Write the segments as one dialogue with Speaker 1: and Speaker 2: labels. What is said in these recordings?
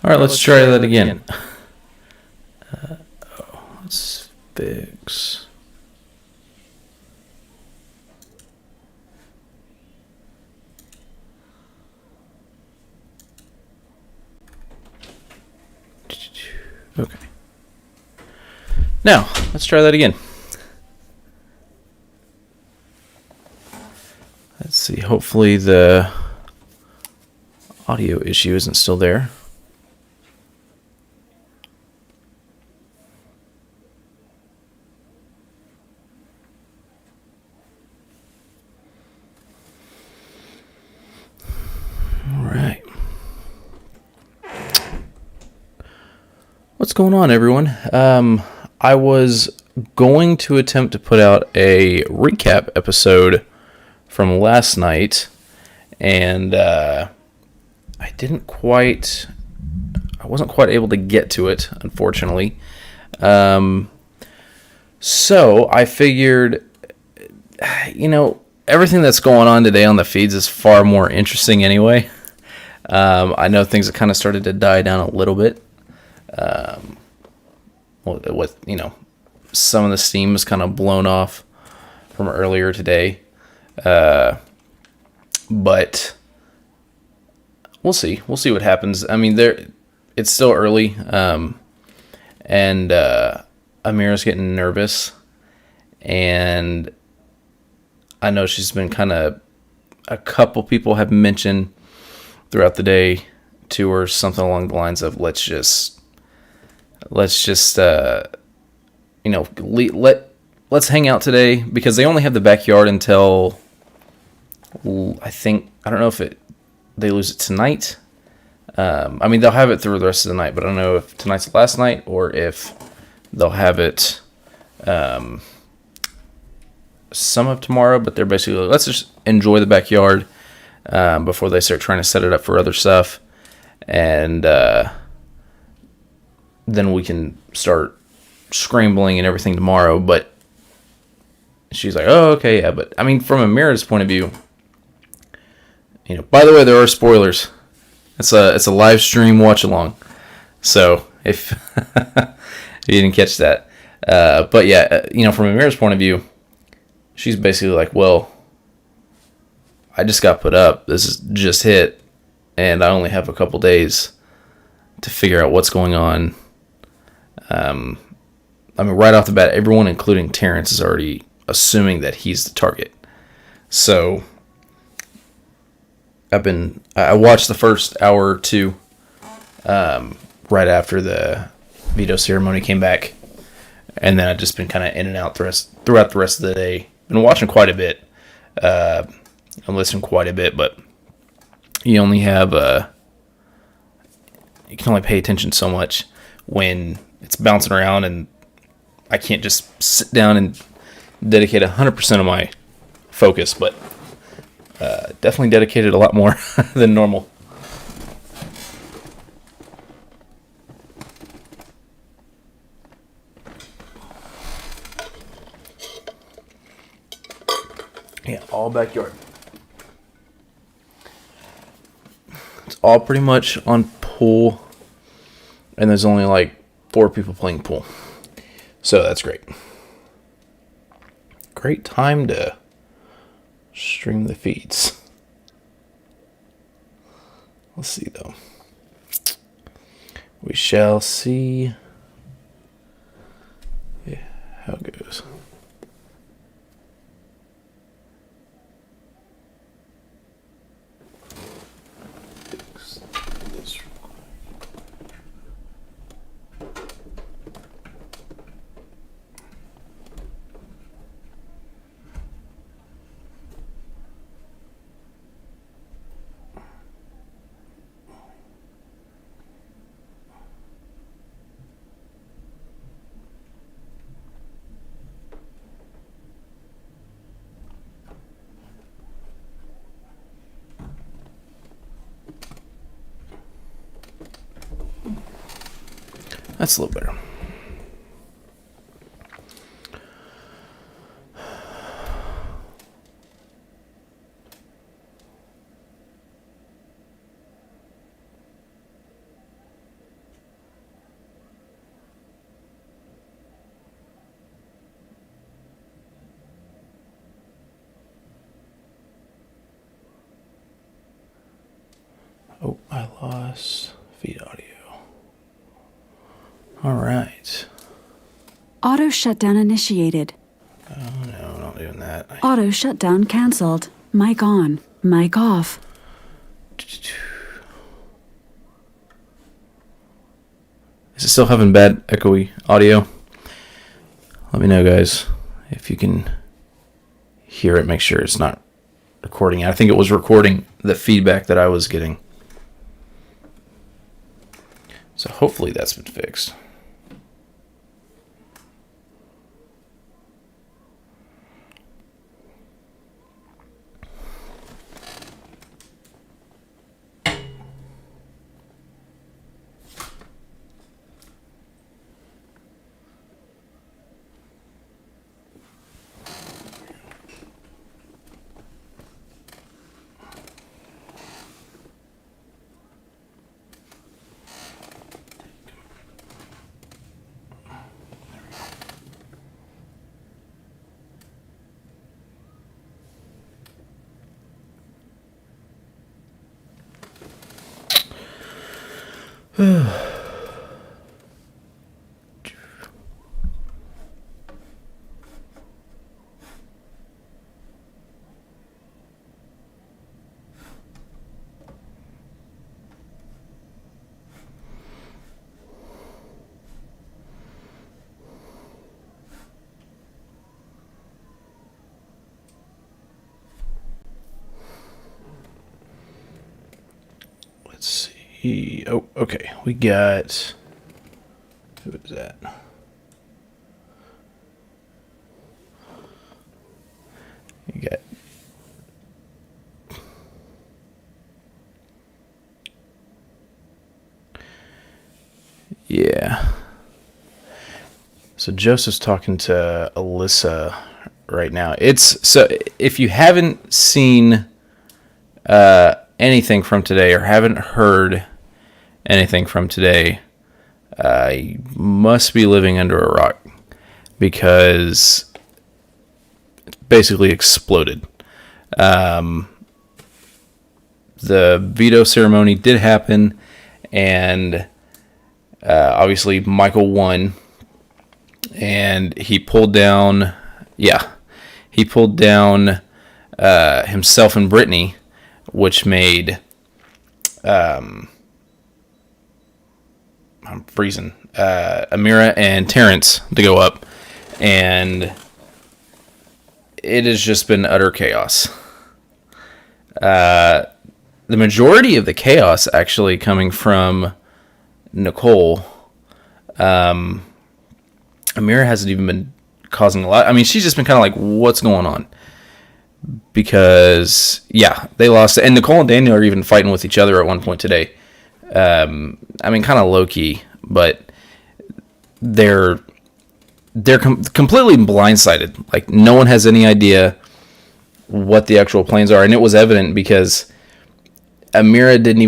Speaker 1: All right, let's try that again. Let's fix. Okay. Now, let's try that again. Let's see. Hopefully the audio issue isn't still there. All right. What's going on, everyone? I was going to attempt to put out a recap episode from last night, and I wasn't quite able to get to it, unfortunately. So I figured, everything that's going on today on the feeds is far more interesting anyway. I know things have kind of started to die down a little bit. With some of the steam is kind of blown off from earlier today. But we'll see. We'll see what happens. I mean, it's still early, and Amira's getting nervous, and I know she's been a couple people have mentioned throughout the day to her something along the lines of let's just let's hang out today, because they only have the backyard until I don't know if they lose it tonight. I mean, they'll have it through the rest of the night, but I don't know if tonight's the last night or if they'll have it some of tomorrow. But they're basically let's just enjoy the backyard before they start trying to set it up for other stuff, and then we can start scrambling and everything tomorrow. But she's like, oh, okay, yeah. But I mean, from Amira's point of view, by the way, there are spoilers. It's a live stream watch along. So if you didn't catch that, but yeah, from Amira's point of view, she's basically like, well, I just got put up. This is just hit, and I only have a couple days to figure out what's going on. I mean, right off the bat, everyone, including Terrence, is already assuming that he's the target. So I watched the first hour or two right after the veto ceremony came back, and then I've just been kind of in and out throughout the rest of the day. Been watching quite a bit. I'm listening quite a bit, but you only have you can only pay attention so much when it's bouncing around, and I can't just sit down and dedicate 100% of my focus, but definitely dedicated a lot more than normal. Yeah, all backyard. It's all pretty much on pool, and there's only like 4 people playing pool. So that's great. Great time to stream the feeds. Let's see, though. We shall see how it goes. That's a little better. Oh, I lost feed audio. All right.
Speaker 2: Auto shutdown initiated.
Speaker 1: Oh, no, I'm not doing that.
Speaker 2: Auto shutdown canceled. Mic on. Mic off.
Speaker 1: Is it still having bad echoey audio? Let me know, guys, if you can hear it. Make sure it's not recording. I think it was recording the feedback that I was getting. So hopefully that's been fixed. Let's see. Oh, okay. We got... Who is that? You got... Yeah. So Joseph's talking to Alyssa right now. So if you haven't seen anything from today or haven't heard anything from today, you must be living under a rock, because it's basically exploded. The veto ceremony did happen, and obviously Michael won, and he pulled down himself and Brittany, which made I'm freezing Amira and Terrence to go up, and it has just been utter chaos. The majority of the chaos actually coming from Nicole. Amira hasn't even been causing a lot. I mean, she's just been kind of like, what's going on? Because, yeah, they lost. And Nicole and Daniel are even fighting with each other at one point today. I mean, kind of low-key, but they're completely blindsided. Like, no one has any idea what the actual plans are. And it was evident because Amira didn't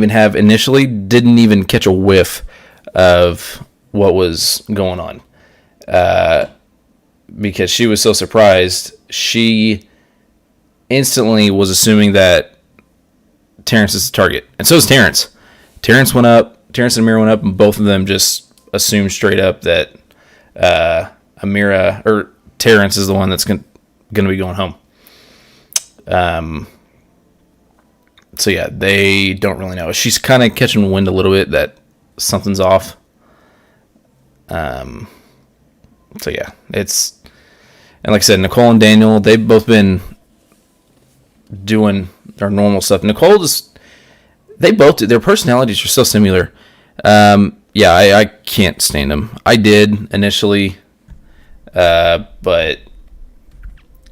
Speaker 1: even catch a whiff of what was going on. Because she was so surprised, she instantly was assuming that Terrence is the target. And so is Terrence. Terrence and Amira went up, and both of them just assumed straight up that Terrence is the one that's going to be going home. So yeah, they don't really know. She's kind of catching wind a little bit that something's off. So yeah, and like I said, Nicole and Daniel, they've both been doing their normal stuff. Nicole their personalities are so similar. Yeah, I can't stand him. I did initially, but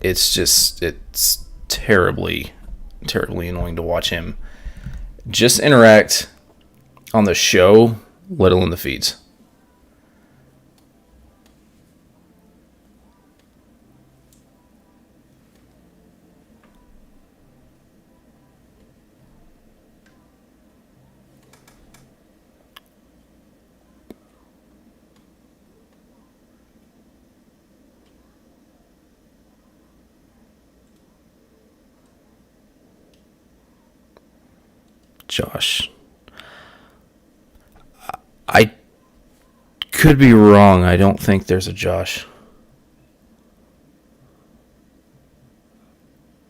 Speaker 1: it's terribly, terribly annoying to watch him just interact on the show, let alone the feeds. Josh. could be wrong. I don't think there's a Josh.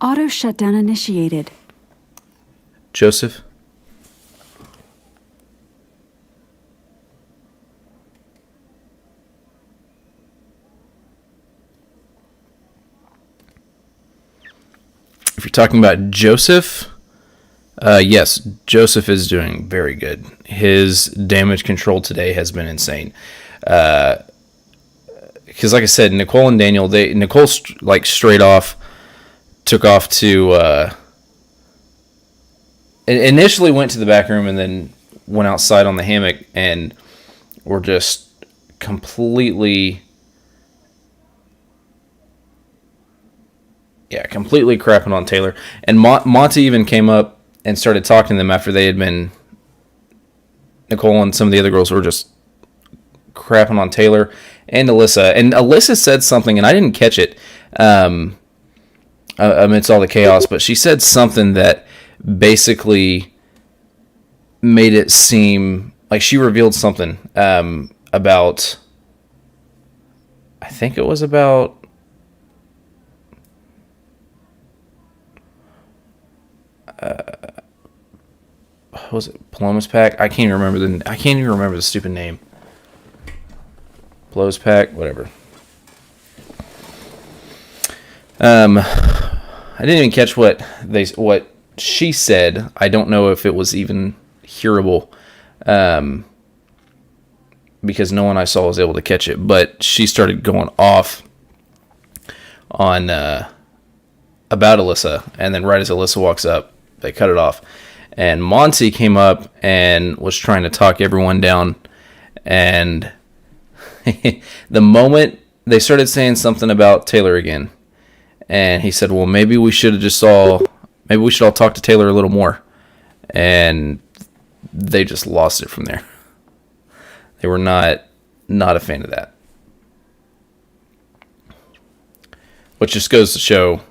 Speaker 2: Auto shutdown initiated.
Speaker 1: Joseph? If you're talking about Joseph, yes, Joseph is doing very good. His damage control today has been insane. Because, like I said, Nicole and Daniel, Nicole straight off took off to. Initially went to the back room and then went outside on the hammock and were just completely crapping on Taylor. And Monty even came up and started talking to them after they had been. Nicole and some of the other girls were just crapping on Taylor and Alyssa. And Alyssa said something, and I didn't catch it amidst all the chaos, but she said something that basically made it seem like she revealed something about. I think it was about. What was it Palomas Pack? I can't even remember the stupid name. Palomas Pack, whatever. I didn't even catch what she said. I don't know if it was even hearable, because no one I saw was able to catch it. But she started going off on about Alyssa, and then right as Alyssa walks up, they cut it off. And Monty came up and was trying to talk everyone down. And the moment they started saying something about Taylor again, and he said, "Well, maybe we should all talk to Taylor a little more." And they just lost it from there. They were not a fan of that, which just goes to show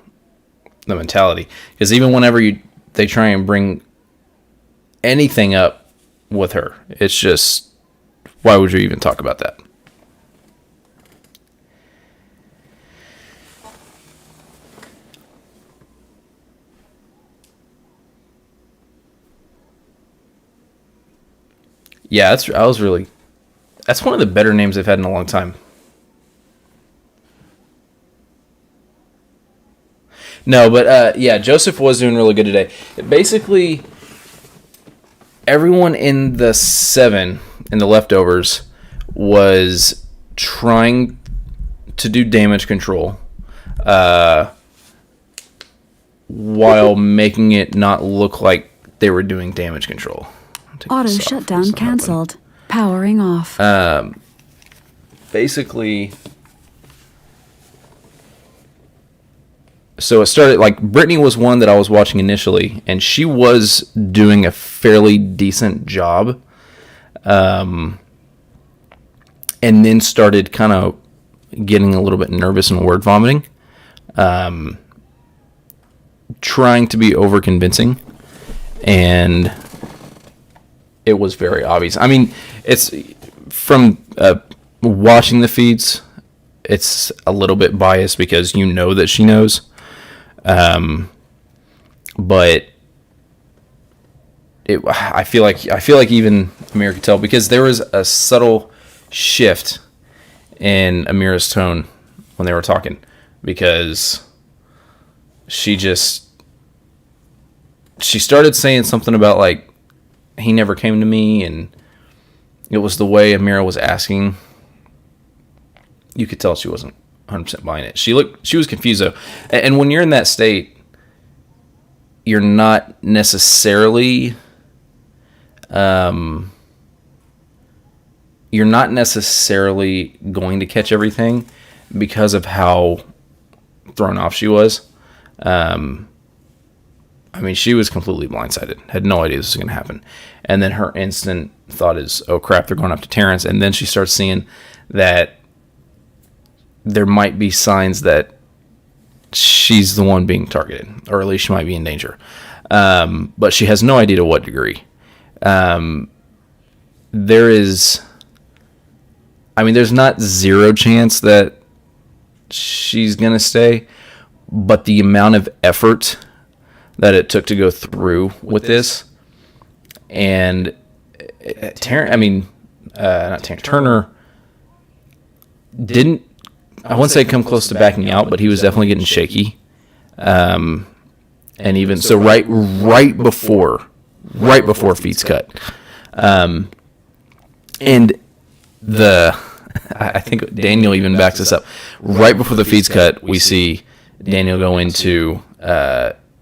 Speaker 1: the mentality. Because even whenever they try and bring anything up with her, it's just, why would you even talk about that? Yeah, that's one of the better names they've had in a long time. No, but yeah, Joseph was doing really good today. Basically, everyone in the 7, in the leftovers, was trying to do damage control while making it not look like they were doing damage control.
Speaker 2: Auto shutdown canceled. Powering off.
Speaker 1: Basically, so it started, like, Brittany was one that I was watching initially, and she was doing a fairly decent job. And then started kind of getting a little bit nervous and word vomiting. Trying to be over convincing. And it was very obvious. I mean, it's from watching the feeds, it's a little bit biased because you know that she knows. But I feel like even Amira could tell, because there was a subtle shift in Amira's tone when they were talking, because she started saying something about, like, he never came to me, and it was the way Amira was asking. You could tell she wasn't 100% buying it. She was confused though. And when you're in that state, you're not necessarily going to catch everything because of how thrown off she was. I mean, she was completely blindsided. Had no idea this was going to happen. And then her instant thought is, oh crap, they're going up to Terrence. And then she starts seeing that there might be signs that she's the one being targeted, or at least she might be in danger. But she has no idea to what degree. There is I mean, there's not zero chance that she's going to stay, but the amount of effort that it took to go through with this, and Turner didn't, I wouldn't say come close to backing out, but he was definitely getting shaky. And even so, right before feet's cut, and I think Daniel even backs this up. Right before the feet's cut, we see Daniel go into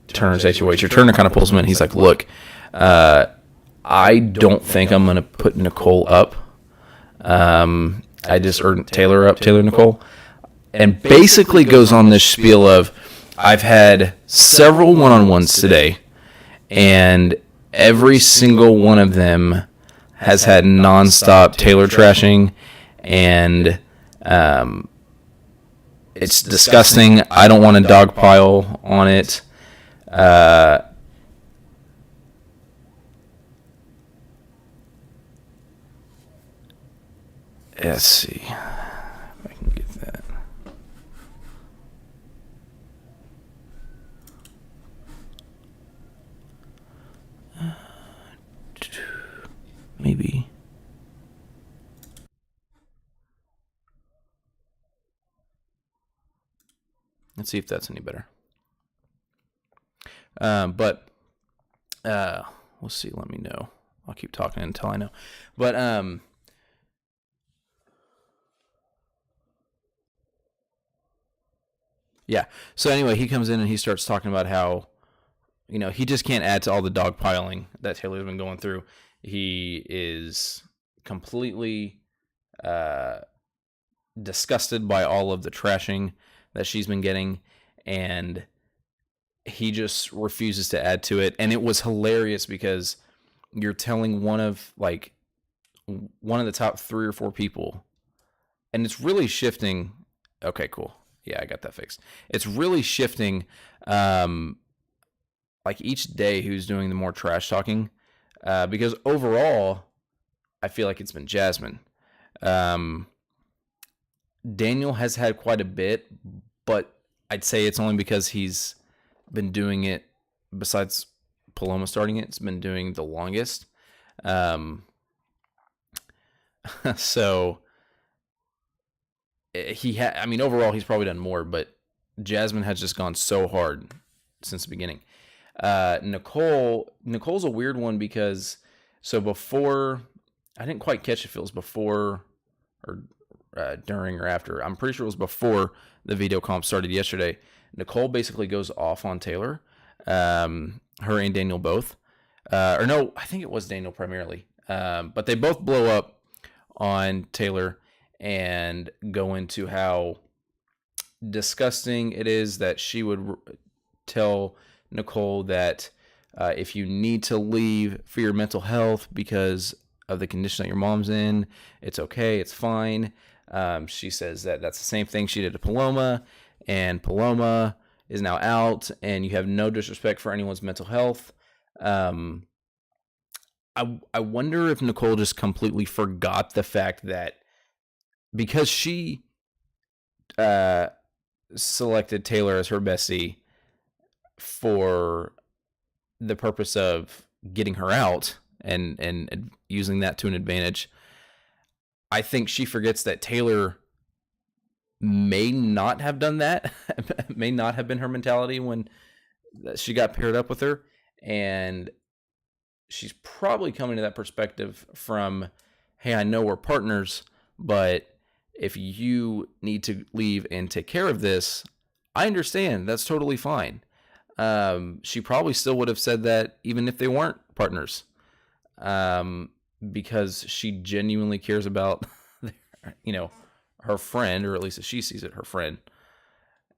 Speaker 1: Turner's HOH. Turner kind of pulls him in. He's like, "Look, I don't think I'm going to put Nicole up. Or Taylor Nicole," and basically goes on this spiel of, "I've had several one-on-ones today, and every single one of them has had nonstop Taylor trashing, and it's disgusting. I don't want to dogpile on it." Let's see if I can get that. Maybe. Let's see if that's any better. But we'll see. Let me know. I'll keep talking until I know. But yeah. So anyway, he comes in and he starts talking about how, he just can't add to all the dogpiling that Taylor's been going through. He is completely disgusted by all of the trashing that she's been getting, and he just refuses to add to it. And it was hilarious because you're telling one of the top 3 or 4 people, and it's really shifting. Okay, cool. Yeah, I got that fixed. It's really shifting, each day who's doing the more trash talking, because overall, I feel like it's been Jasmine. Daniel has had quite a bit, but I'd say it's only because he's been doing it, besides Paloma starting it, it's been doing the longest. So overall he's probably done more, but Jasmine has just gone so hard since the beginning. Nicole's a weird one because, so before, I didn't quite catch if it was before or during or after. I'm pretty sure it was before the video comp started yesterday. Nicole basically goes off on Taylor, her and Daniel both. Or no, I think it was Daniel primarily. But they both blow up on Taylor and go into how disgusting it is that she would tell Nicole that if you need to leave for your mental health because of the condition that your mom's in, it's okay, it's fine. She says that that's the same thing she did to Paloma, and Paloma is now out, and you have no disrespect for anyone's mental health. I wonder if Nicole just completely forgot the fact that because she selected Taylor as her bestie for the purpose of getting her out and using that to an advantage, I think she forgets that Taylor may not have done that, may not have been her mentality when she got paired up with her, and she's probably coming to that perspective from, hey, I know we're partners, but if you need to leave and take care of this, I understand. That's totally fine. She probably still would have said that even if they weren't partners, because she genuinely cares about, her friend, or at least as she sees it, her friend,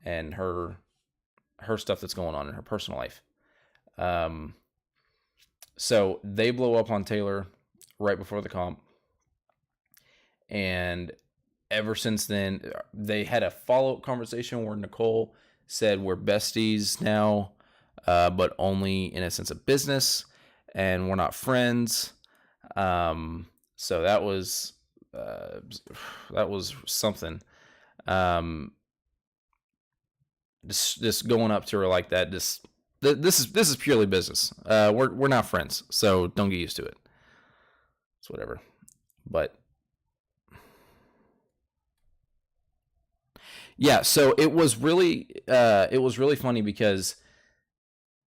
Speaker 1: and her stuff that's going on in her personal life. So they blow up on Taylor right before the comp, and ever since then, they had a follow-up conversation where Nicole said, we're besties now, but only in a sense of business, and we're not friends. So that was that was something. Just going up to her like that. This is purely business. We're not friends, so don't get used to it. It's whatever. But yeah, so it was really funny because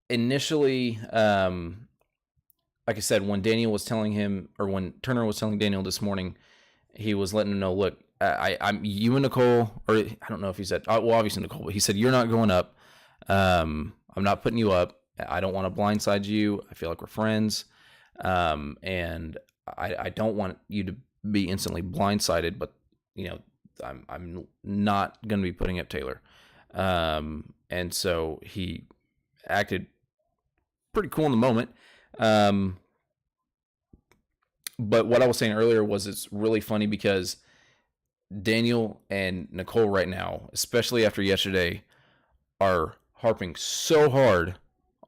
Speaker 1: initially, like I said, when Daniel was telling him, or when Turner was telling Daniel this morning, he was letting him know, look, I'm you and Nicole, or I don't know if he said, well, obviously Nicole, but he said, you're not going up. I'm not putting you up. I don't want to blindside you. I feel like we're friends. And I don't want you to be instantly blindsided, but I'm not going to be putting up Taylor. And so he acted pretty cool in the moment. But what I was saying earlier was it's really funny because Daniel and Nicole right now, especially after yesterday, are harping so hard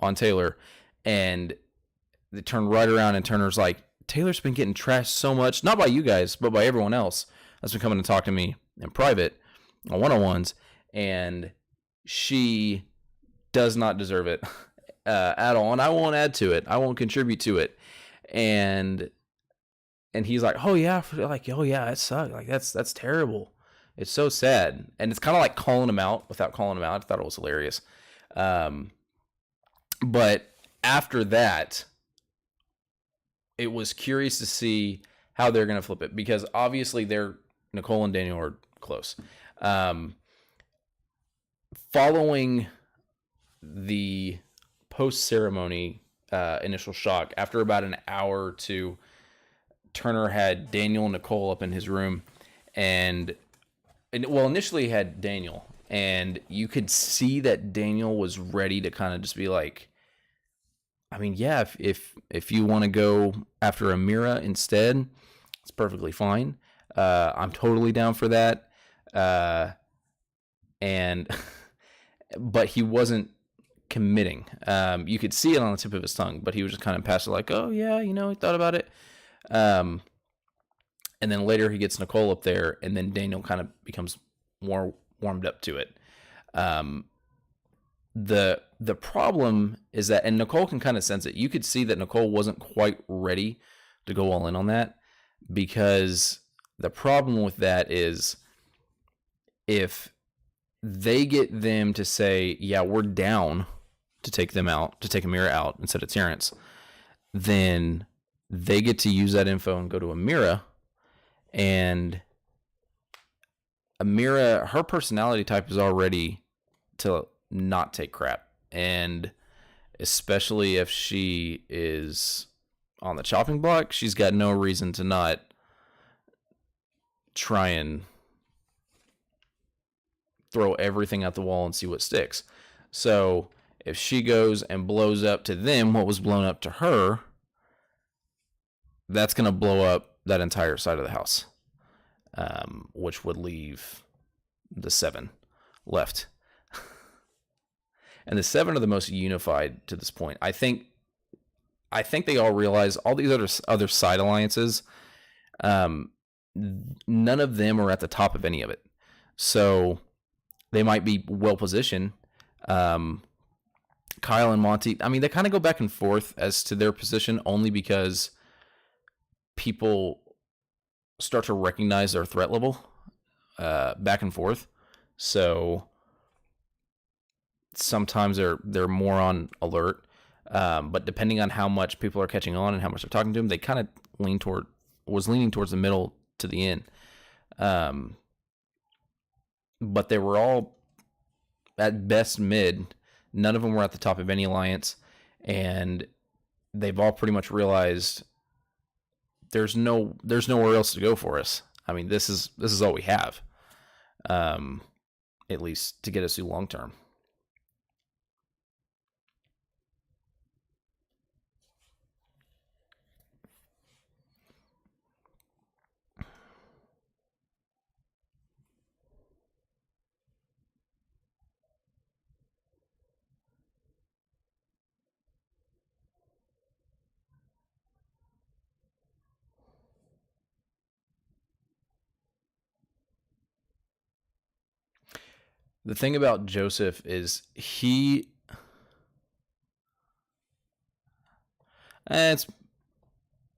Speaker 1: on Taylor, and they turn right around and Turner's like, Taylor's been getting trashed so much, not by you guys, but by everyone else that's been coming to talk to me in private on one-on-ones, and she does not deserve it at all, and I won't add to it. I won't contribute to it. And he's like, oh yeah, that sucked. Like that's terrible. It's so sad. And it's kind of like calling him out without calling him out. I thought it was hilarious. But after that, it was curious to see how they're going to flip it, because obviously Nicole and Daniel are close. Following the post-ceremony initial shock, after about an hour or two, Turner had Daniel and Nicole up in his room, and initially he had Daniel, and you could see that Daniel was ready to kind of just be like, I mean, yeah, if you want to go after Amira instead, it's perfectly fine. I'm totally down for that. And but he wasn't committing. You could see it on the tip of his tongue, but he was just kind of passive, like, oh yeah, he thought about it. And then later he gets Nicole up there, and then Daniel kind of becomes more warmed up to it. The problem is that, and Nicole can kind of sense it. You could see that Nicole wasn't quite ready to go all in on that, because the problem with that is if they get them to say, yeah, we're down to take them out, to take Amira out instead of Terrence, then they get to use that info and go to Amira. And Amira, her personality type is already to not take crap. And especially if she is on the chopping block, she's got no reason to not try and throw everything out the wall and see what sticks. So if she goes and blows up to them what was blown up to her, that's going to blow up that entire side of the house, which would leave the 7 left. And the 7 are the most unified to this point. I think they all realize all these other side alliances, none of them are at the top of any of it. So they might be well positioned. Kyle and Monty, I mean, they kind of go back and forth as to their position, only because people start to recognize their threat level back and forth. So sometimes they're more on alert, but depending on how much people are catching on and how much they're talking to them, they kind of leaning towards the middle to the end. But they were all at best mid. None of them were at the top of any alliance, and they've all pretty much realized there's nowhere else to go for us. I mean, this is all we have, at least to get us through long term. The thing about Joseph is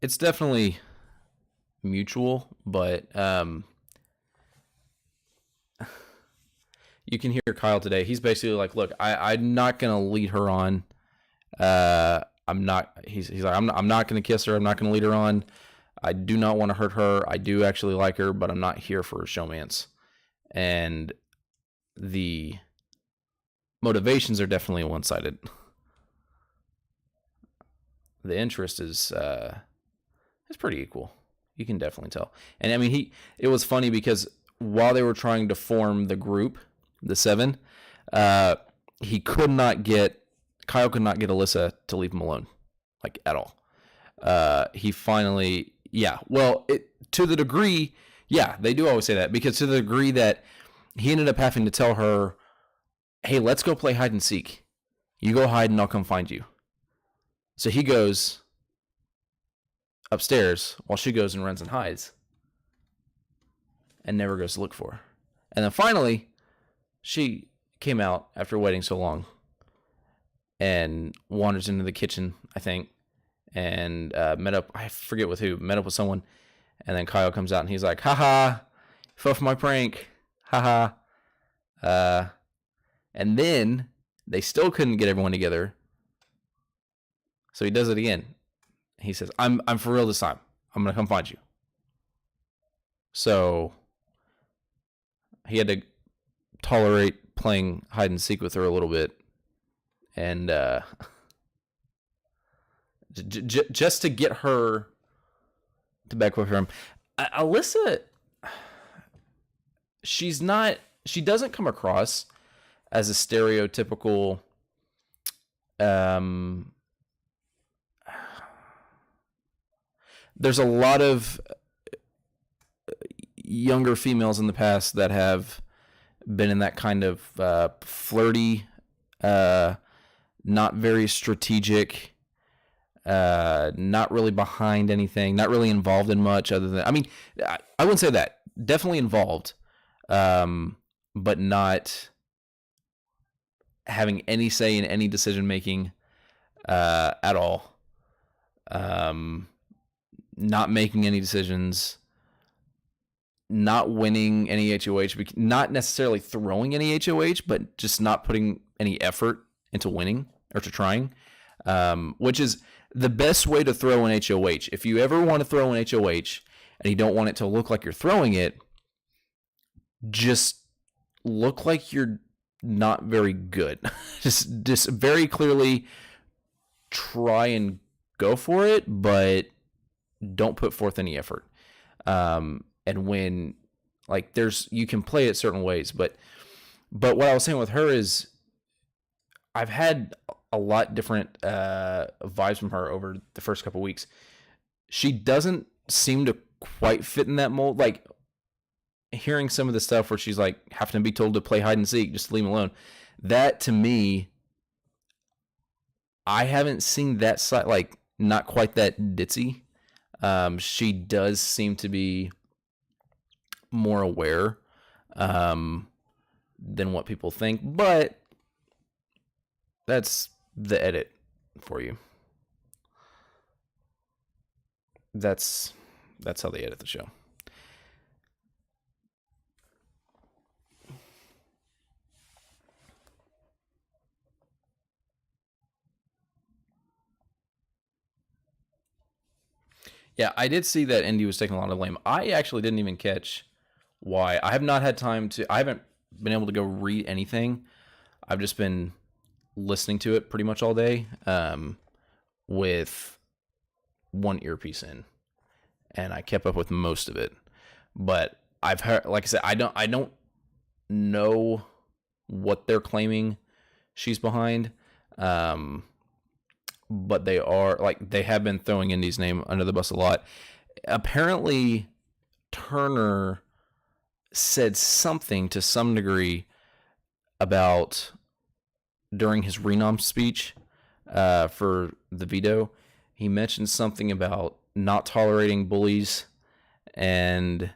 Speaker 1: it's definitely mutual, but you can hear Kyle today. He's basically like, look, I'm not gonna lead her on. I'm not. He's like, I'm not gonna kiss her. I'm not gonna lead her on. I do not want to hurt her. I do actually like her, but I'm not here for a showmance. And the motivations are definitely one-sided. The interest is pretty equal. You can definitely tell. And I mean, it was funny because while they were trying to form the group, the 7, Kyle could not get Alyssa to leave him alone, like at all. He finally, to the degree, they do always say that, because to the degree that he ended up having to tell her, hey, let's go play hide and seek. You go hide and I'll come find you. So he goes upstairs while she goes and runs and hides and never goes to look for her. And then finally, she came out after waiting so long and wanders into the kitchen, I think, and met up, I forget with who, met up with someone. And then Kyle comes out and he's like, haha, fell for my prank. Haha. And then they still couldn't get everyone together. So he does it again. He says, I'm for real this time. I'm going to come find you. So he had to tolerate playing hide and seek with her a little bit. And just to get her to back away from him. Alyssa, she doesn't come across as a stereotypical there's a lot of younger females in the past that have been in that kind of flirty, not very strategic, not really behind anything, not really involved in much other than, I mean, I wouldn't say that. Definitely involved, but not having any say in any decision making at all. Not making any decisions, not winning any HOH, not necessarily throwing any HOH, but just not putting any effort into winning or to trying, which is the best way to throw an HOH. If you ever want to throw an HOH and you don't want it to look like you're throwing it, just look like you're not very good. just very clearly try and go for it, but don't put forth any effort. And when, like, you can play it certain ways, but what I was saying with her is I've had a lot different vibes from her over the first couple weeks. She doesn't seem to quite fit in that mold. Like, hearing some of the stuff where she's like having to be told to play hide and seek, just leave him alone. That, to me, I haven't seen that side, like, not quite that ditzy. She does seem to be more aware than what people think, but that's the edit for you. That's how they edit the show. Yeah, I did see that Indy was taking a lot of blame. I actually didn't even catch why. I have not had time to. I haven't been able to go read anything. I've just been listening to it pretty much all day, with one earpiece in, and I kept up with most of it. But I've heard, like I said, I don't know what they're claiming she's behind. But they have been throwing Indy's name under the bus a lot. Apparently, Turner said something to some degree about, during his renom speech for the veto, he mentioned something about not tolerating bullies, and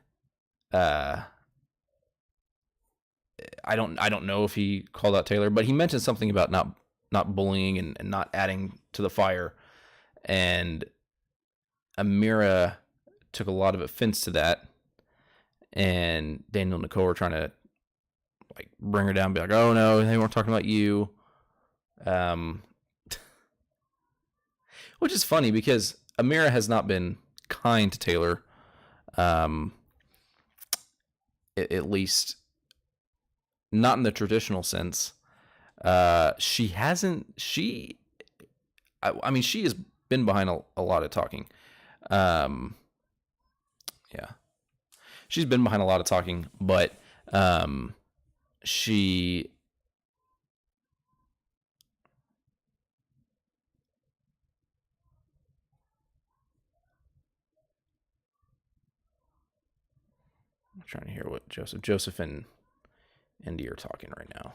Speaker 1: I don't know if he called out Taylor, but he mentioned something about not bullying and not adding to the fire. And Amira took a lot of offense to that. And Daniel and Nicole were trying to like bring her down, be like, "Oh no, they weren't talking about you." Which is funny because Amira has not been kind to Taylor, at least not in the traditional sense. She hasn't. I mean, she has been behind a lot of talking. Yeah, she's been behind a lot of talking, but she. I'm trying to hear what Joseph and Indy are talking right now.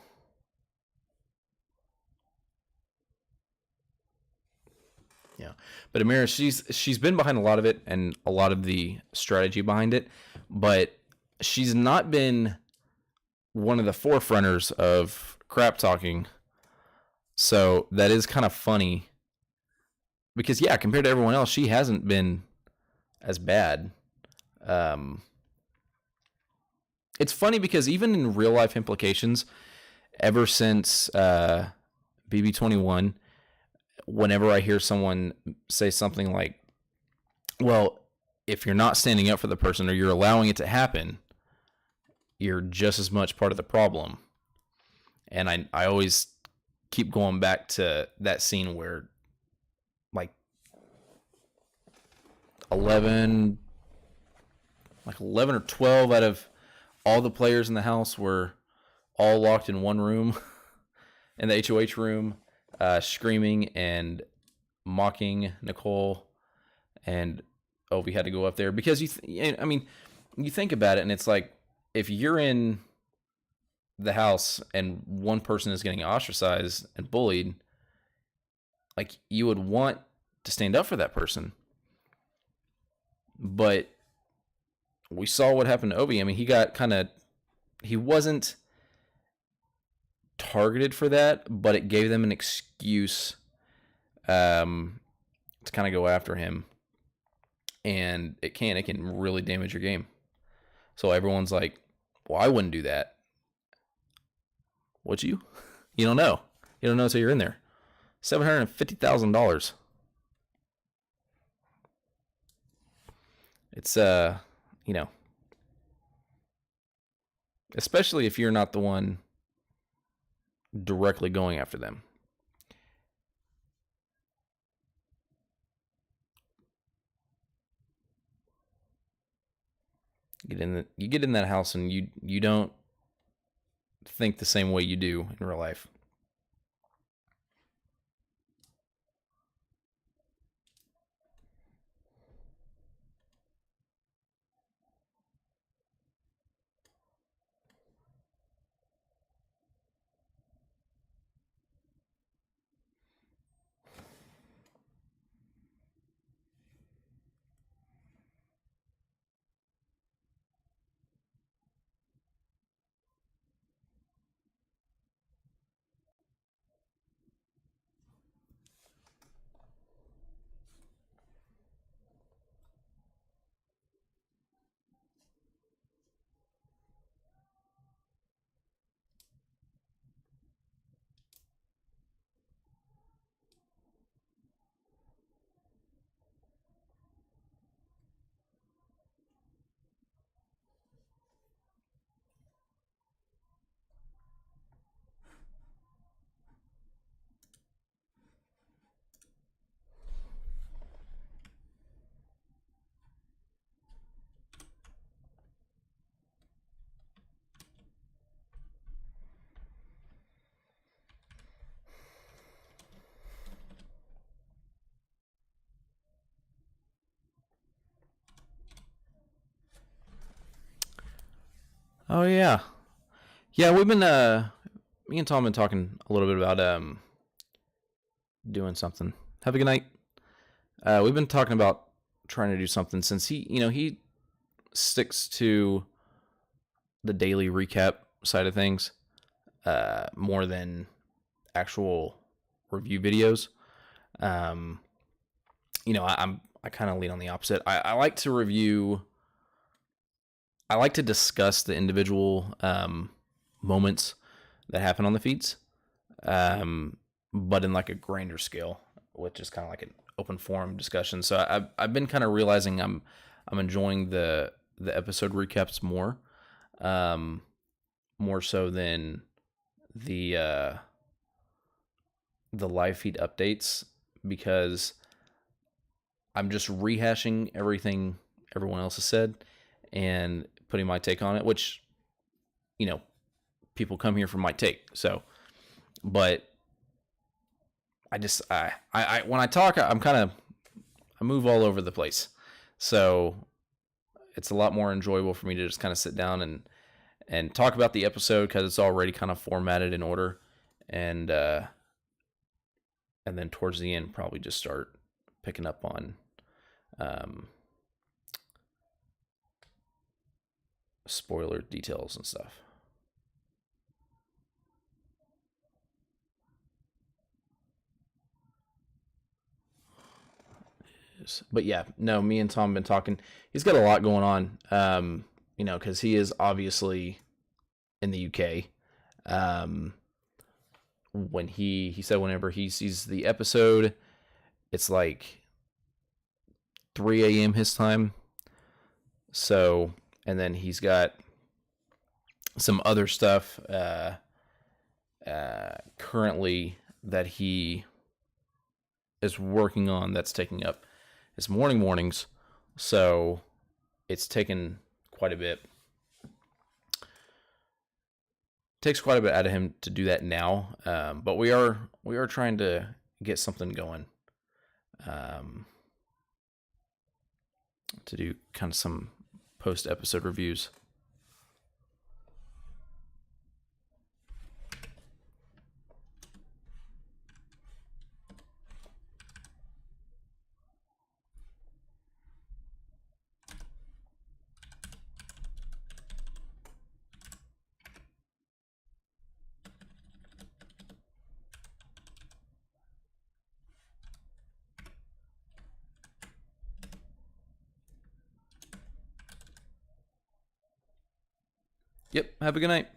Speaker 1: Yeah, but Amira, she's been behind a lot of it and a lot of the strategy behind it, but she's not been one of the forefronters of crap talking. So that is kind of funny because yeah, compared to everyone else, she hasn't been as bad. It's funny because even in real life implications, ever since BB21, whenever I hear someone say something like, well, if you're not standing up for the person or you're allowing it to happen, you're just as much part of the problem. And I always keep going back to that scene where like 11 or 12 out of all the players in the house were all locked in one room, in the HOH room, screaming and mocking Nicole, and Ovi had to go up there because you think about it, and it's like if you're in the house and one person is getting ostracized and bullied, like you would want to stand up for that person, but we saw what happened to Obi. I mean, he wasn't targeted for that, but it gave them an excuse to kind of go after him. And it can really damage your game. So everyone's like, well, I wouldn't do that. Would you? You don't know. You don't know until you're in there. $750,000. It's especially if you're not the one directly going after them. You get in that house and you don't think the same way you do in real life. Oh yeah. Yeah, we've been me and Tom have been talking a little bit about doing something. Have a good night. We've been talking about trying to do something since he sticks to the daily recap side of things more than actual review videos. I kind of lean on the opposite. I like to review. I like to discuss the individual moments that happen on the feeds, but in like a grander scale, with just kind of like an open forum discussion. So I've been kind of realizing I'm enjoying the episode recaps more so than the live feed updates, because I'm just rehashing everything everyone else has said and putting my take on it, which, people come here for my take. So, but I when I talk, I move all over the place. So it's a lot more enjoyable for me to just kind of sit down and talk about the episode, because it's already kind of formatted in order, and then towards the end probably just start picking up on spoiler details and stuff. But yeah, no, me and Tom have been talking. He's got a lot going on, because he is obviously in the UK. When he said whenever he sees the episode, it's like 3 a.m. his time. So, and then he's got some other stuff currently that he is working on that's taking up his mornings. So it's taken quite a bit. Takes quite a bit out of him to do that now, but we are trying to get something going, to do kind of some post episode reviews. Yep, have a good night.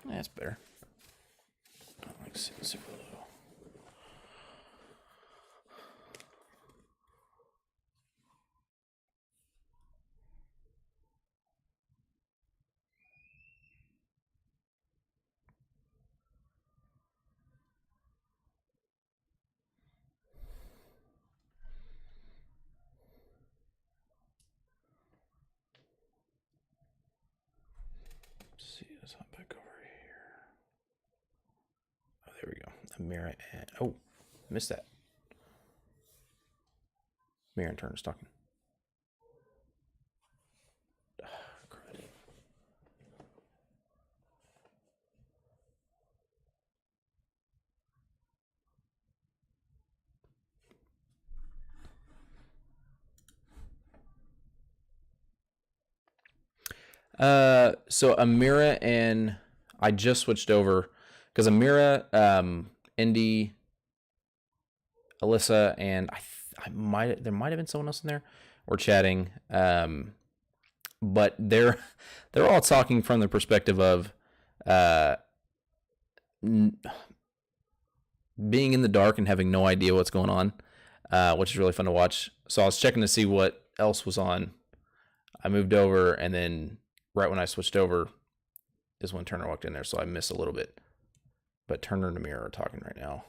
Speaker 1: That's better. I don't like super low. Let's see, let's hop back over here. Oh, there we go. A mirror and missed that. Mirror and turn is talking. Crud. So Amira and I just switched over because Amira, Indy, Alyssa, and there might have been someone else in there. We're chatting, but they're all talking from the perspective of being in the dark and having no idea what's going on, which is really fun to watch. So I was checking to see what else was on. I moved over, and then right when I switched over is when Turner walked in there, so I missed a little bit. But Turner and Amir are talking right now.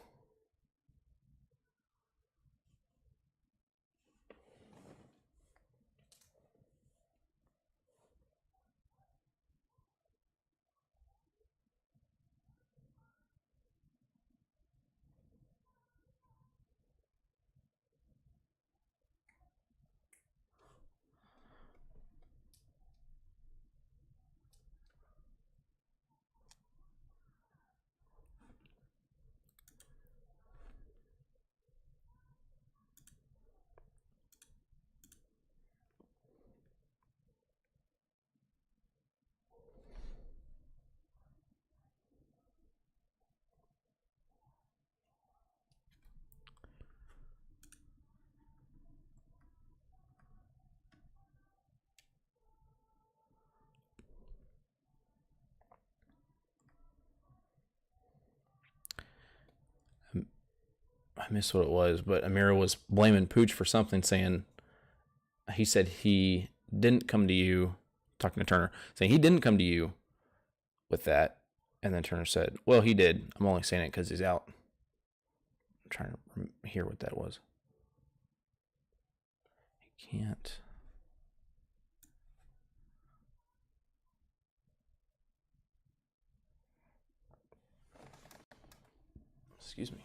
Speaker 1: I missed what it was, but Amira was blaming Pooch for something, saying he said he didn't come to you, talking to Turner, saying he didn't come to you with that. And then Turner said, well, he did. I'm only saying it because he's out. I'm trying to hear what that was. He can't. Excuse me.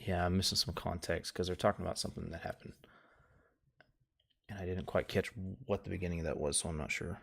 Speaker 1: Yeah, I'm missing some context because they're talking about something that happened. And I didn't quite catch what the beginning of that was, so I'm not sure.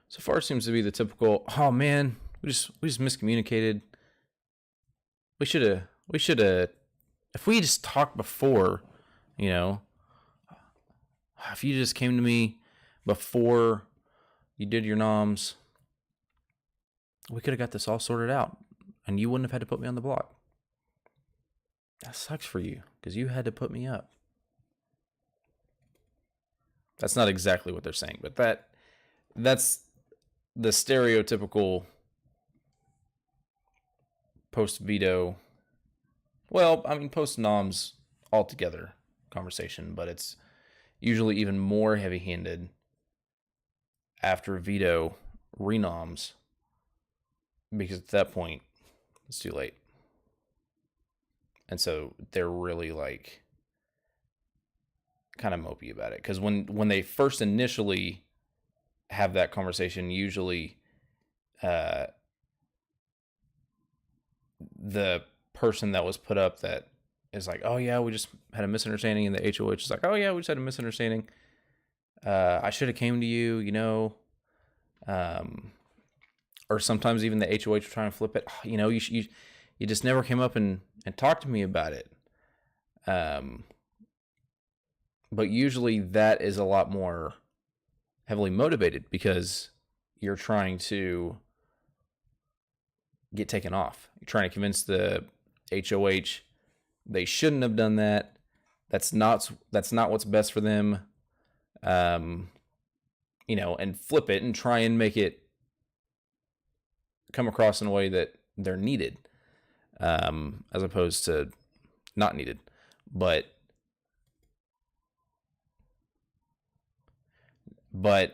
Speaker 1: So far, it seems to be the typical. Oh man, we just miscommunicated. We should have. If we just talked before, you know, if you just came to me before you did your noms, we could have got this all sorted out, and you wouldn't have had to put me on the block. That sucks for you because you had to put me up. That's not exactly what they're saying, but that's the stereotypical post veto Well, I mean, post noms altogether conversation, but it's usually even more heavy-handed after veto renoms, because at that point it's too late. And so they're really like kind of mopey about it, because when they first initially have that conversation, usually the person that was put up that is like, oh yeah, we just had a misunderstanding, and the HOH is like, oh yeah, we just had a misunderstanding. I should have came to you, or sometimes even the HOH were trying to flip it. You just never came up and talked to me about it. But usually that is a lot more heavily motivated because you're trying to get taken off. You're trying to convince the HOH they shouldn't have done that. That's not what's best for them. And flip it and try and make it come across in a way that they're needed, as opposed to not needed. But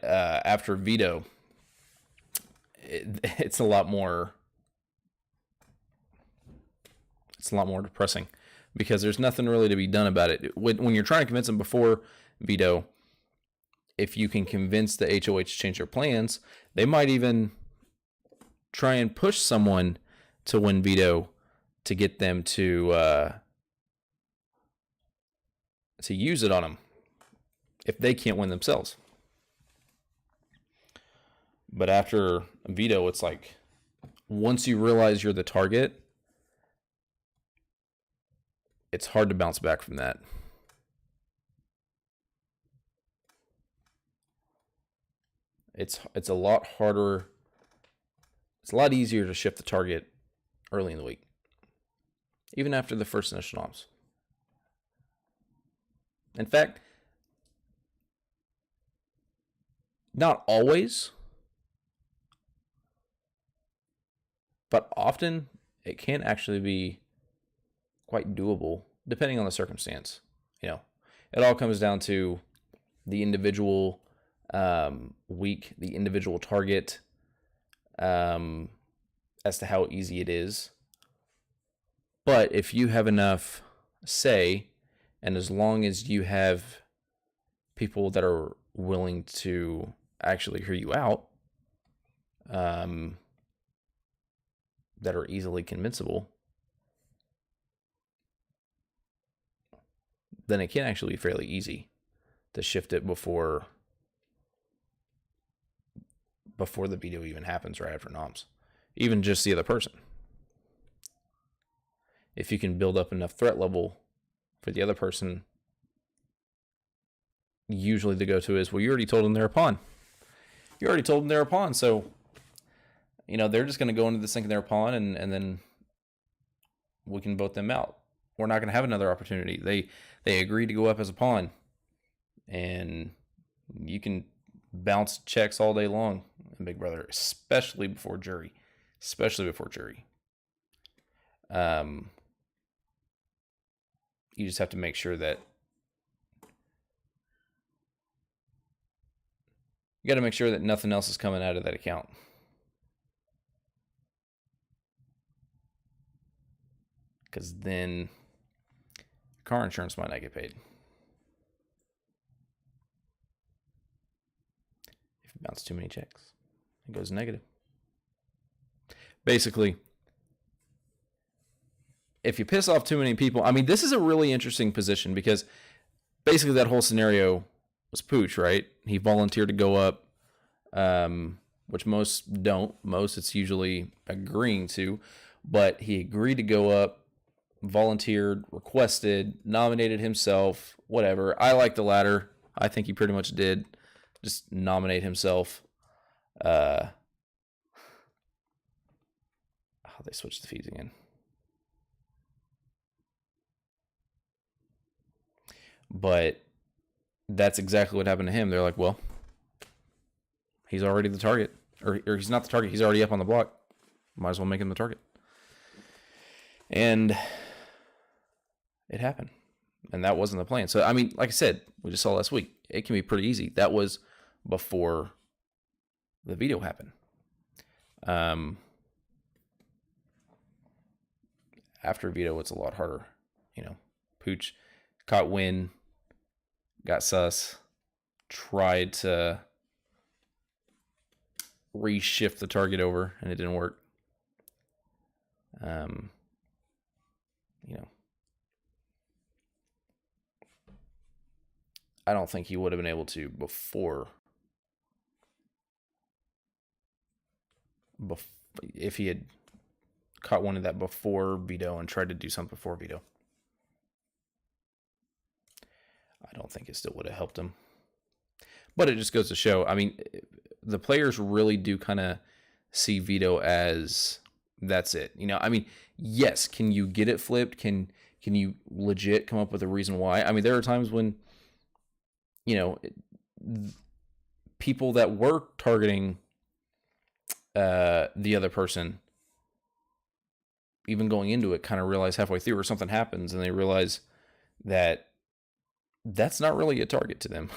Speaker 1: after veto, it's a lot more. It's a lot more depressing because there's nothing really to be done about it. When you're trying to convince them before veto, if you can convince the HOH to change their plans, they might even try and push someone to win veto to get them to use it on them if they can't win themselves. But after a veto, it's like once you realize you're the target, it's hard to bounce back from that. It's a lot harder. It's a lot easier to shift the target early in the week, even after the first initial noms. In fact, not always, but often it can actually be quite doable depending on the circumstance. It all comes down to the individual week, the individual target, as to how easy it is. But if you have enough say, and as long as you have people that are willing to actually hear you out, that are easily convincible, then it can actually be fairly easy to shift it before the veto even happens, right after noms. Even just the other person. If you can build up enough threat level for the other person, usually the go-to is, well, you already told them they're a pawn. So, they're just going to go into this thinking they're a pawn, and then we can vote them out. We're not going to have another opportunity. They agreed to go up as a pawn, and you can bounce checks all day long in Big Brother, especially before jury. You just have to make sure that nothing else is coming out of that account. Because then car insurance might not get paid if you bounce too many checks. It goes negative. Basically, if you piss off too many people, this is a really interesting position because basically that whole scenario was Pooch, right? He volunteered to go up, which most don't. Most it's usually agreeing to, but he agreed to go up, volunteered, requested, nominated himself, whatever. I like the latter. I think he pretty much did just nominate himself. They switched the feeds again. But that's exactly what happened to him. They're like, well, he's already the target. Or he's not the target. He's already up on the block. Might as well make him the target. And it happened. And that wasn't the plan. So, I mean, like I said, we just saw last week, it can be pretty easy. That was before the veto happened. After veto, it's a lot harder. Pooch caught wind, got sus, tried to reshift the target over, and it didn't work. I don't think he would have been able to before if he had caught one of that before veto and tried to do something before veto. I don't think it still would have helped him. But it just goes to show, I mean, the players really do kind of see veto as that's it. I mean, yes, can you get it flipped? Can you legit come up with a reason why? I mean, there are times when people that were targeting the other person, even going into it, kind of realize halfway through or something happens and they realize that that's not really a target to them.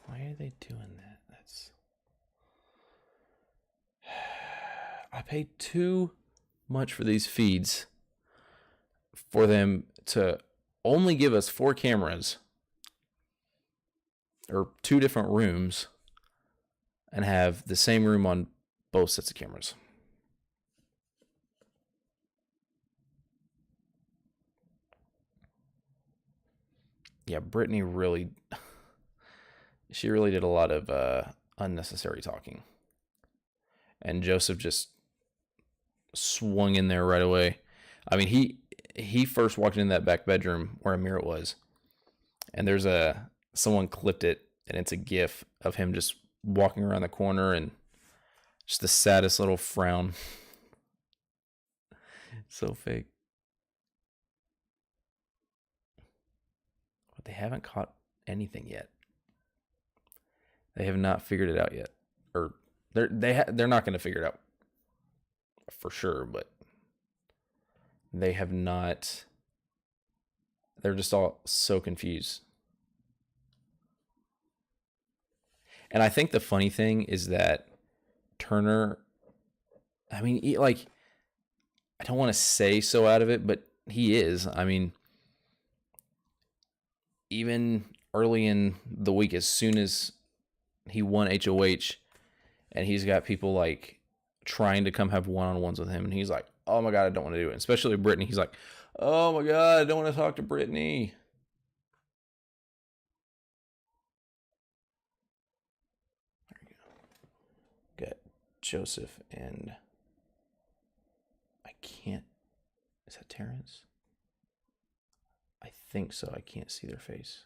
Speaker 1: Why are they doing that? I paid too much for these feeds for them to only give us 4 cameras or 2 different rooms and have the same room on both sets of cameras. Yeah, Brittany really did a lot of unnecessary talking. And Joseph just swung in there right away. I mean, he first walked in that back bedroom where Amira was, and there's someone clipped it, and it's a GIF of him just walking around the corner and just the saddest little frown. So fake. But they haven't caught anything yet. They have not figured it out yet, or they're not going to figure it out for sure. But they have not. They're just all so confused. And I think the funny thing is that Turner, I mean, I don't want to say so out of it, but he is. I mean, even early in the week, as soon as he won HOH, and he's got people like trying to come have one-on-ones with him, and he's like, oh my God, I don't want to do it. Especially with Brittany. He's like, oh my God, I don't want to talk to Brittany. There you go. Got Joseph and I can't. Is that Terrence? I think so. I can't see their face.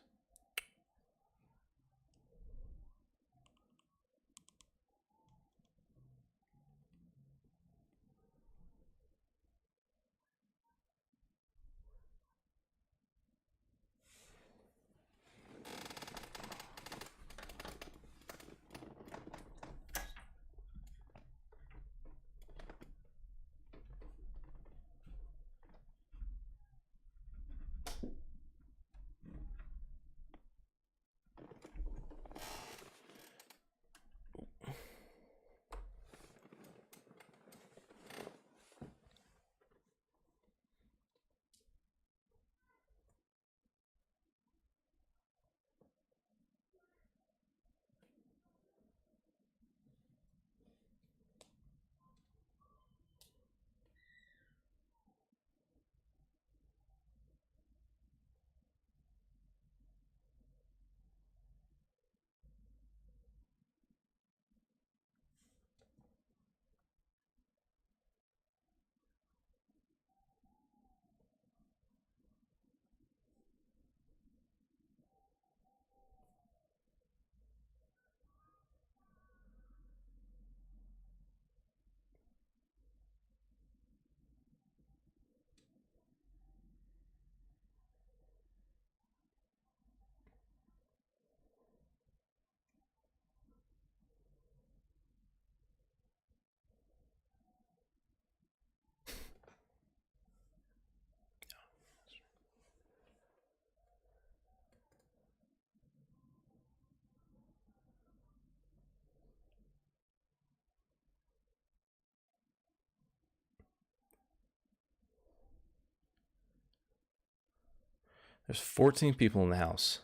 Speaker 1: There's 14 people in the house.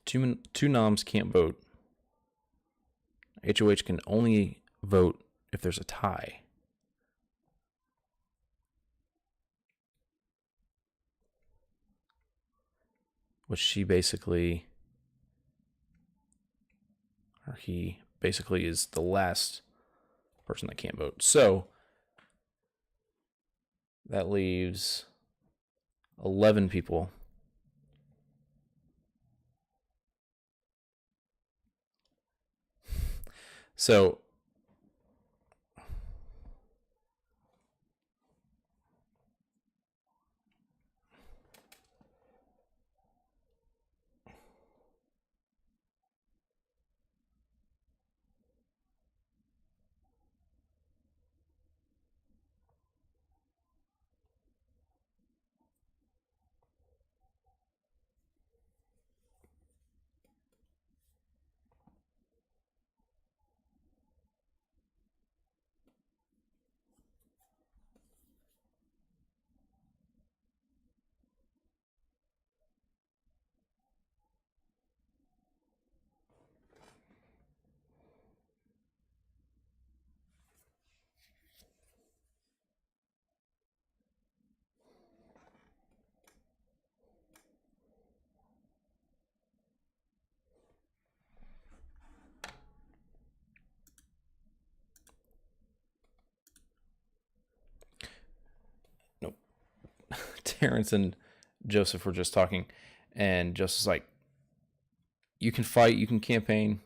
Speaker 1: Two noms can't vote. HOH can only vote if there's a tie. Which she basically, or he basically is the last person that can't vote. So that leaves 11 people. So nope. Terrence and Joseph were just talking, and Joseph's like, you can fight, you can campaign.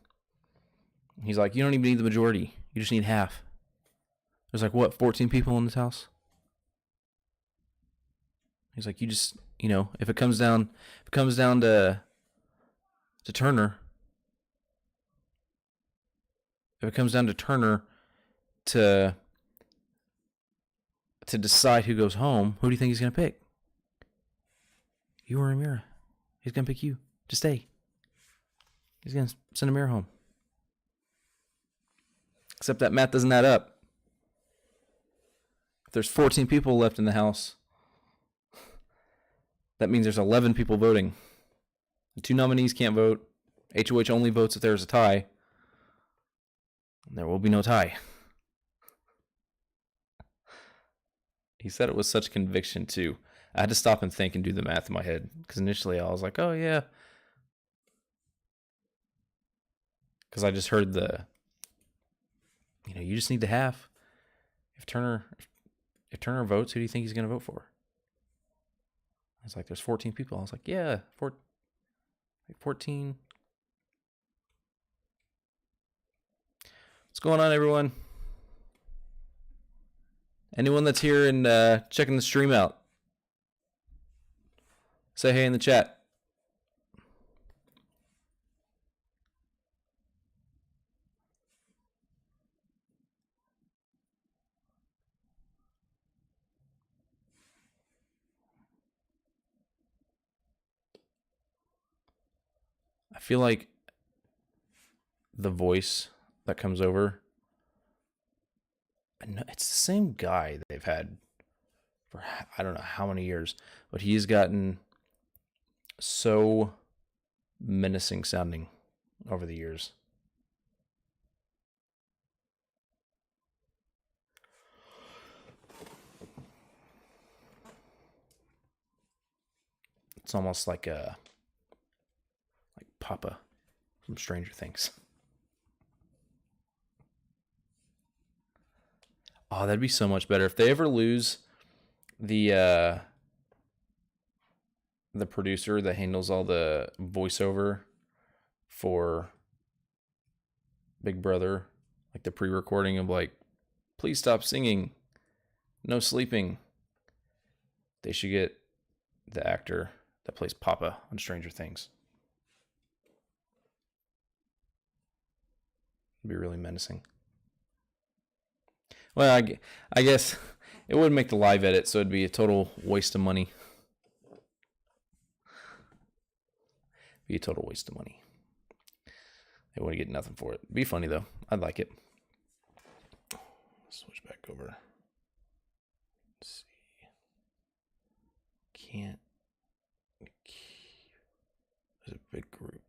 Speaker 1: He's like, you don't even need the majority. You just need half. There's like, what, 14 people in this house? He's like, you just, if it comes down to Turner, if it comes down to Turner to decide who goes home, who do you think he's going to pick? You or Amira? He's going to pick you to stay. He's going to send Amira home. Except that math doesn't add up. If there's 14 people left in the house, that means there's 11 people voting. The two nominees can't vote. HOH only votes if there's a tie. And there will be no tie. He said it with such conviction, too. I had to stop and think and do the math in my head. Because initially I was like, oh, yeah. Because I just heard you just need to have. If Turner votes, who do you think he's going to vote for? I was like, there's 14 people. I was like, yeah, 14. What's going on, everyone? Anyone that's here and checking the stream out, say hey in the chat. I feel like the voice that comes over, it's the same guy they've had for I don't know how many years, but he's gotten so menacing sounding over the years. It's almost like Papa from Stranger Things. Oh, that'd be so much better if they ever lose the producer that handles all the voiceover for Big Brother, like the pre-recording of like, please stop singing, no sleeping. They should get the actor that plays Papa on Stranger Things. It'd be really menacing. Well, I guess it wouldn't make the live edit, so it'd be a total waste of money. Be a total waste of money. They wouldn't get nothing for it. Be funny though. I'd like it. Switch back over. Let's see. can't keep. There's a big group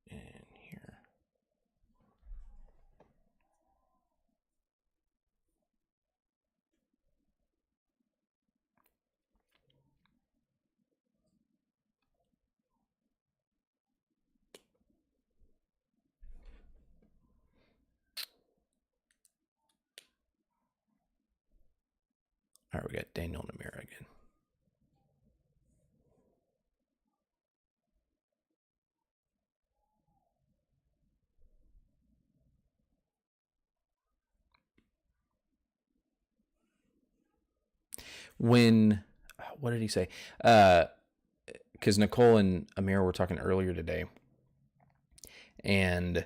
Speaker 1: in here. All right, we got Daniel and Amira again. What did he say? Because Nicole and Amira were talking earlier today, and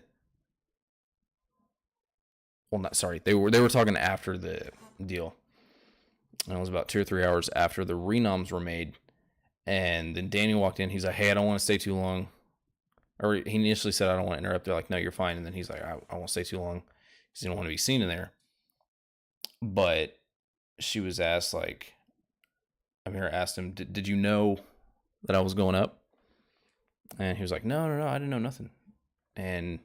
Speaker 1: they were talking after the deal. And it was about 2 or 3 hours after the renoms were made, and then Daniel walked in. He's like, "Hey, I don't want to stay too long." Or he initially said, "I don't want to interrupt." They're like, "No, you're fine." And then he's like, "I won't stay too long because he don't want to be seen in there." But she was asked, like, Amira asked him, "Did you know that I was going up?" And he was like, "No, I didn't know nothing." And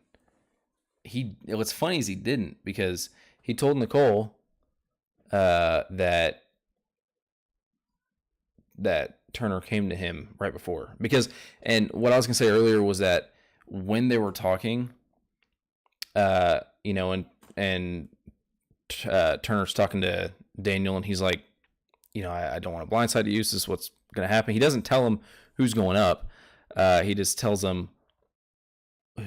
Speaker 1: what's funny is he didn't, because he told Nicole that Turner came to him right before. And what I was gonna say earlier was that when they were talking, and Turner's talking to Daniel, and he's like, I don't want to blindside you. This is what's going to happen. He doesn't tell him who's going up. He just tells him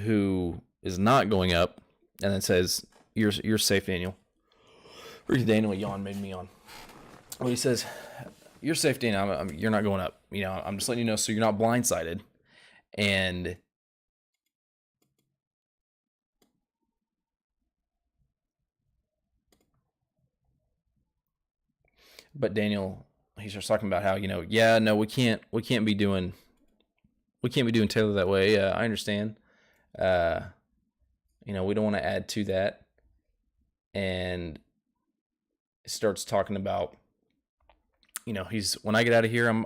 Speaker 1: who is not going up, and then says, "You're safe, Daniel." Or Daniel yawn made me yawn. Well, he says, "You're safe, Daniel. You're not going up. I'm just letting you know so you're not blindsided." But Daniel, he starts talking about how, no, we can't be doing Taylor that way. I understand. We don't want to add to that. And starts talking about, when I get out of here, we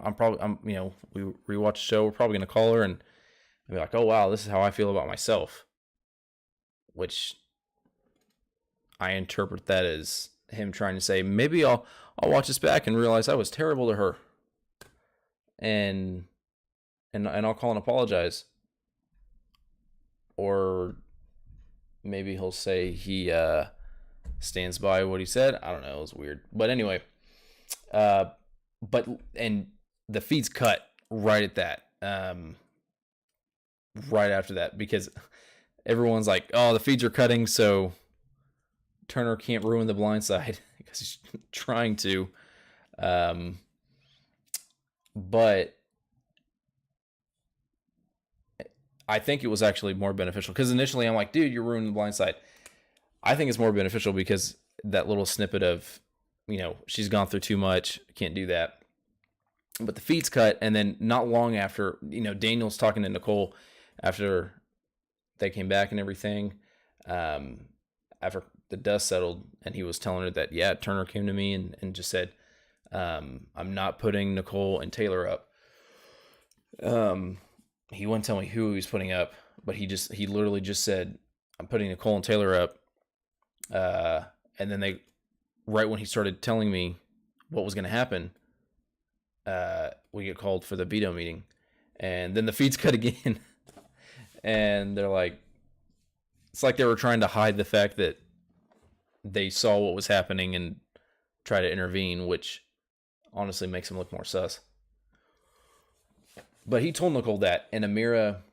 Speaker 1: rewatch the show. We're probably going to call her and be like, "Oh wow, this is how I feel about myself," which I interpret that as him trying to say, maybe I'll watch this back and realize I was terrible to her, and I'll call and apologize. Or maybe he'll say he stands by what he said. I don't know. It was weird, but anyway, and the feed's cut right at that, right after that, because everyone's like, "Oh, the feeds are cutting, so Turner can't ruin the blind side," because he's trying to. But I think it was actually more beneficial, because initially I'm like, "Dude, you're ruining the blind side." I think it's more beneficial because that little snippet of, she's gone through too much, can't do that. But the feed's cut, and then not long after, Daniel's talking to Nicole after they came back and everything. After the dust settled, and he was telling her that, yeah, Turner came to me and just said, "I'm not putting Nicole and Taylor up." He wouldn't tell me who he was putting up, but he literally just said, "I'm putting Nicole and Taylor up." And then right when he started telling me what was going to happen, we get called for the veto meeting, and then the feed's cut again. And they're like, it's like they were trying to hide the fact that they saw what was happening and try to intervene, which honestly makes him look more sus. But he told Nicole that, and Amira,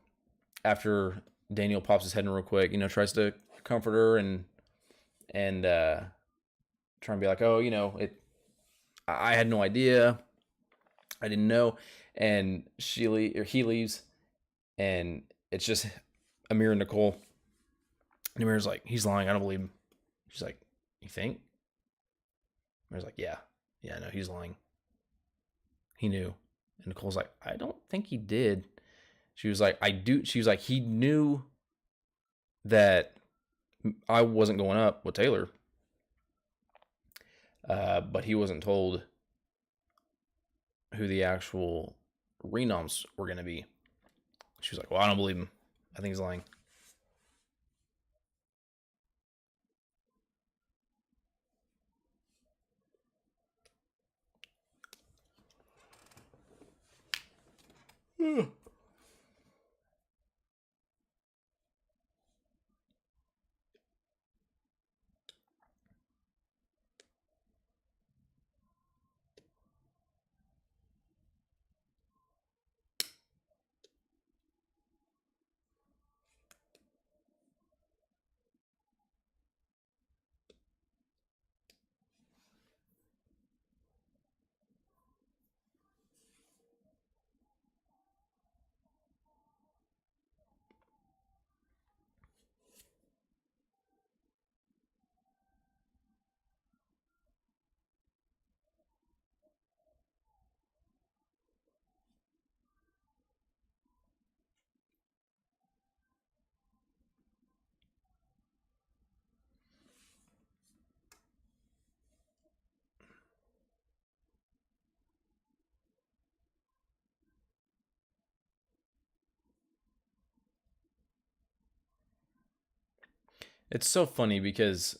Speaker 1: after Daniel pops his head in real quick, tries to comfort her and try and be like, "Oh, I had no idea, I didn't know," and he leaves, and it's just Amira and Nicole. And Amira's like, "He's lying, I don't believe him." She's like, "You think?" Amira's like, "Yeah, no, he's lying. He knew." And Nicole's like, "I don't think he did." She was like, "I do." She was like, "He knew that I wasn't going up with Taylor, but he wasn't told who the actual renoms were going to be. She was like, well, I don't believe him. I think he's lying. It's so funny because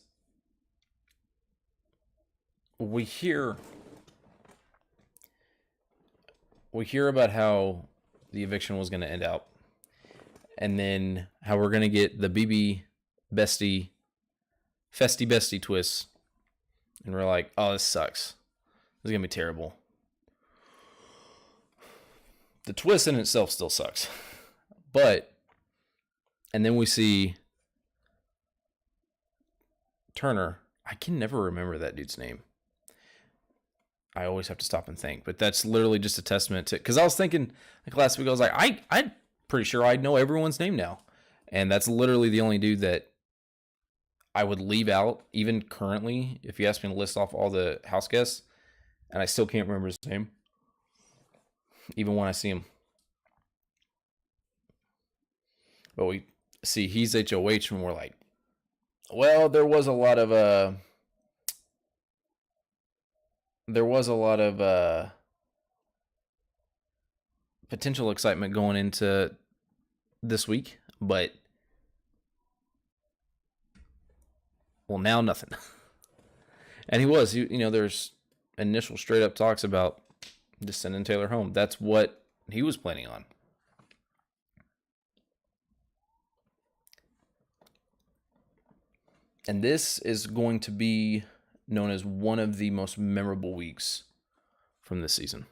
Speaker 1: we hear about how the eviction was going to end out, and then how we're going to get the BB bestie festy bestie twist, and we're like, oh, this sucks. This is going to be terrible. The twist in itself still sucks, and then we see Turner. I can never remember that dude's name. I always have to stop and think, but that's literally just a testament to, because I was thinking like last week, I was like, I'm pretty sure I know everyone's name now, and that's literally the only dude that I would leave out, even currently, if you ask me to list off all the house guests, and I still can't remember his name, even when I see him. But we see he's HOH, and we're like, well, there was a lot of potential excitement going into this week, but well, now nothing. And there's initial straight up talks about just sending Taylor home. That's what he was planning on. And this is going to be known as one of the most memorable weeks from this season.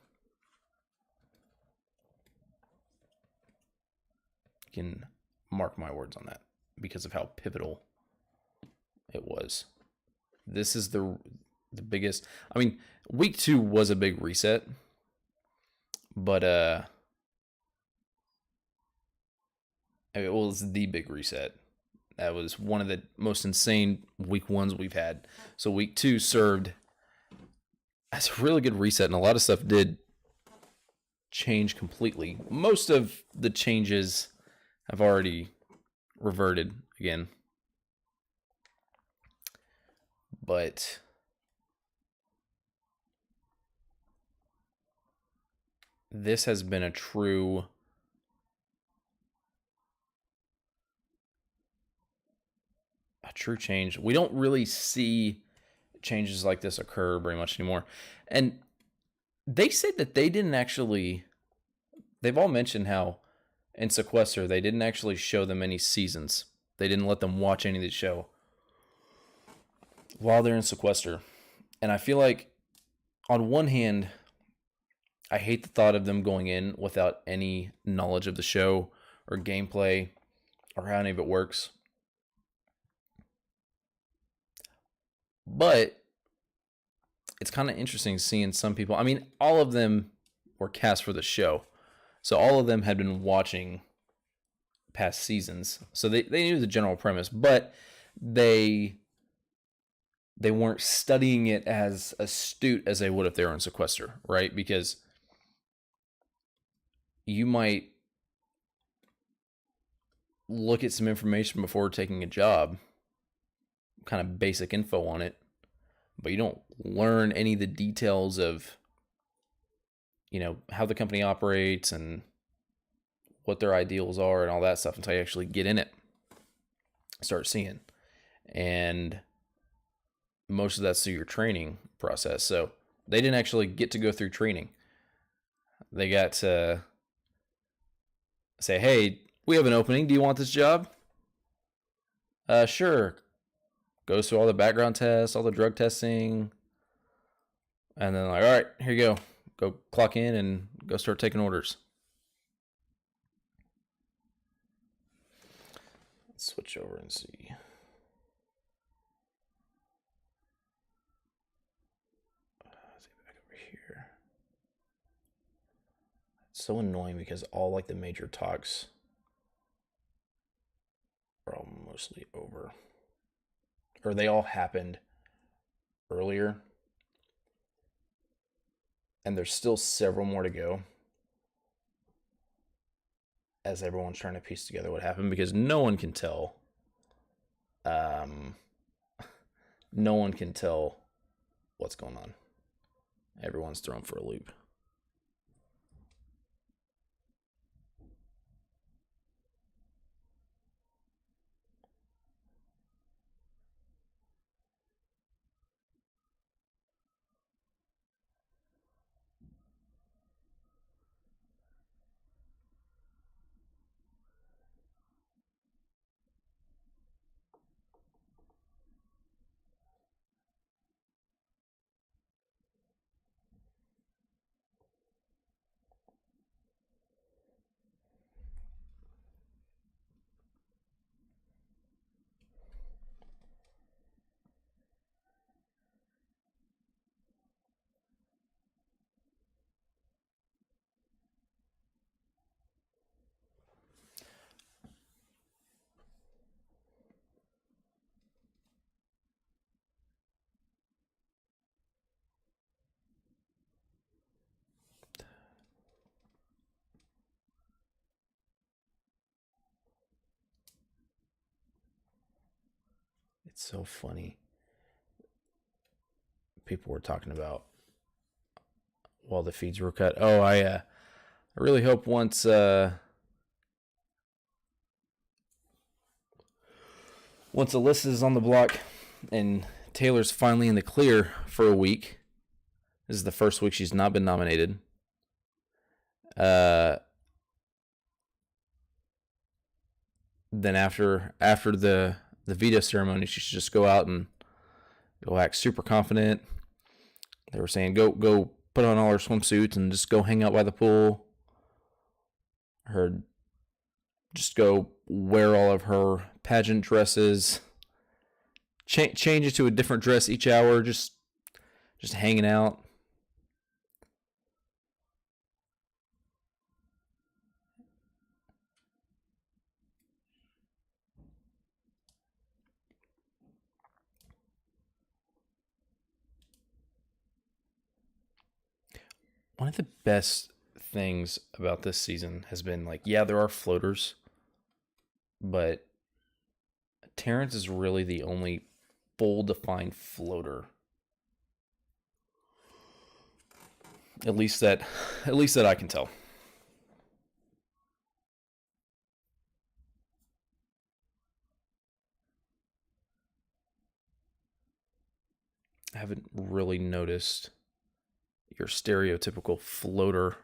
Speaker 1: You can mark my words on that because of how pivotal it was. This is the biggest. I mean, week 2 was a big reset, but it was the big reset. That was one of the most insane week 1s we've had. So week 2 served as a really good reset, and a lot of stuff did change completely. Most of the changes have already reverted again. But this has been a true change. We don't really see changes like this occur very much anymore. And they said that they've all mentioned how in Sequester, they didn't actually show them any seasons. They didn't let them watch any of the show while they're in Sequester. And I feel like, on one hand, I hate the thought of them going in without any knowledge of the show or gameplay or how any of it works. But it's kind of interesting seeing some people. I mean, all of them were cast for the show. So all of them had been watching past seasons. So they knew the general premise, but they weren't studying it as astute as they would if they were in Sequester, right? Because you might look at some information before taking a job, kind of basic info on it, but you don't learn any of the details of, how the company operates and what their ideals are and all that stuff until you actually get in it, start seeing. And most of that's through your training process. So they didn't actually get to go through training. They got to say, hey, we have an opening. Do you want this job? Sure. Goes through all the background tests, all the drug testing. And then like, all right, here you go. Go clock in and go start taking orders. Let's switch over and see. Let's get back over here. It's so annoying because all like the major talks are all mostly over. Or they all happened earlier. And there's still several more to go as everyone's trying to piece together what happened, because no one can tell. No one can tell what's going on. Everyone's thrown for a loop. It's so funny. People were talking about while the feeds were cut. Oh, I really hope once Alyssa's on the block and Taylor's finally in the clear for a week. This is the first week she's not been nominated. Then after the veto ceremony, she should just go out and go act super confident. They were saying go put on all her swimsuits and just go hang out by the pool. Her just go wear all of her pageant dresses. Change it to a different dress each hour. Just hanging out. One of the best things about this season has been like, yeah, there are floaters, but Terrence is really the only full defined floater. At least that I can tell. I haven't really noticed your stereotypical floater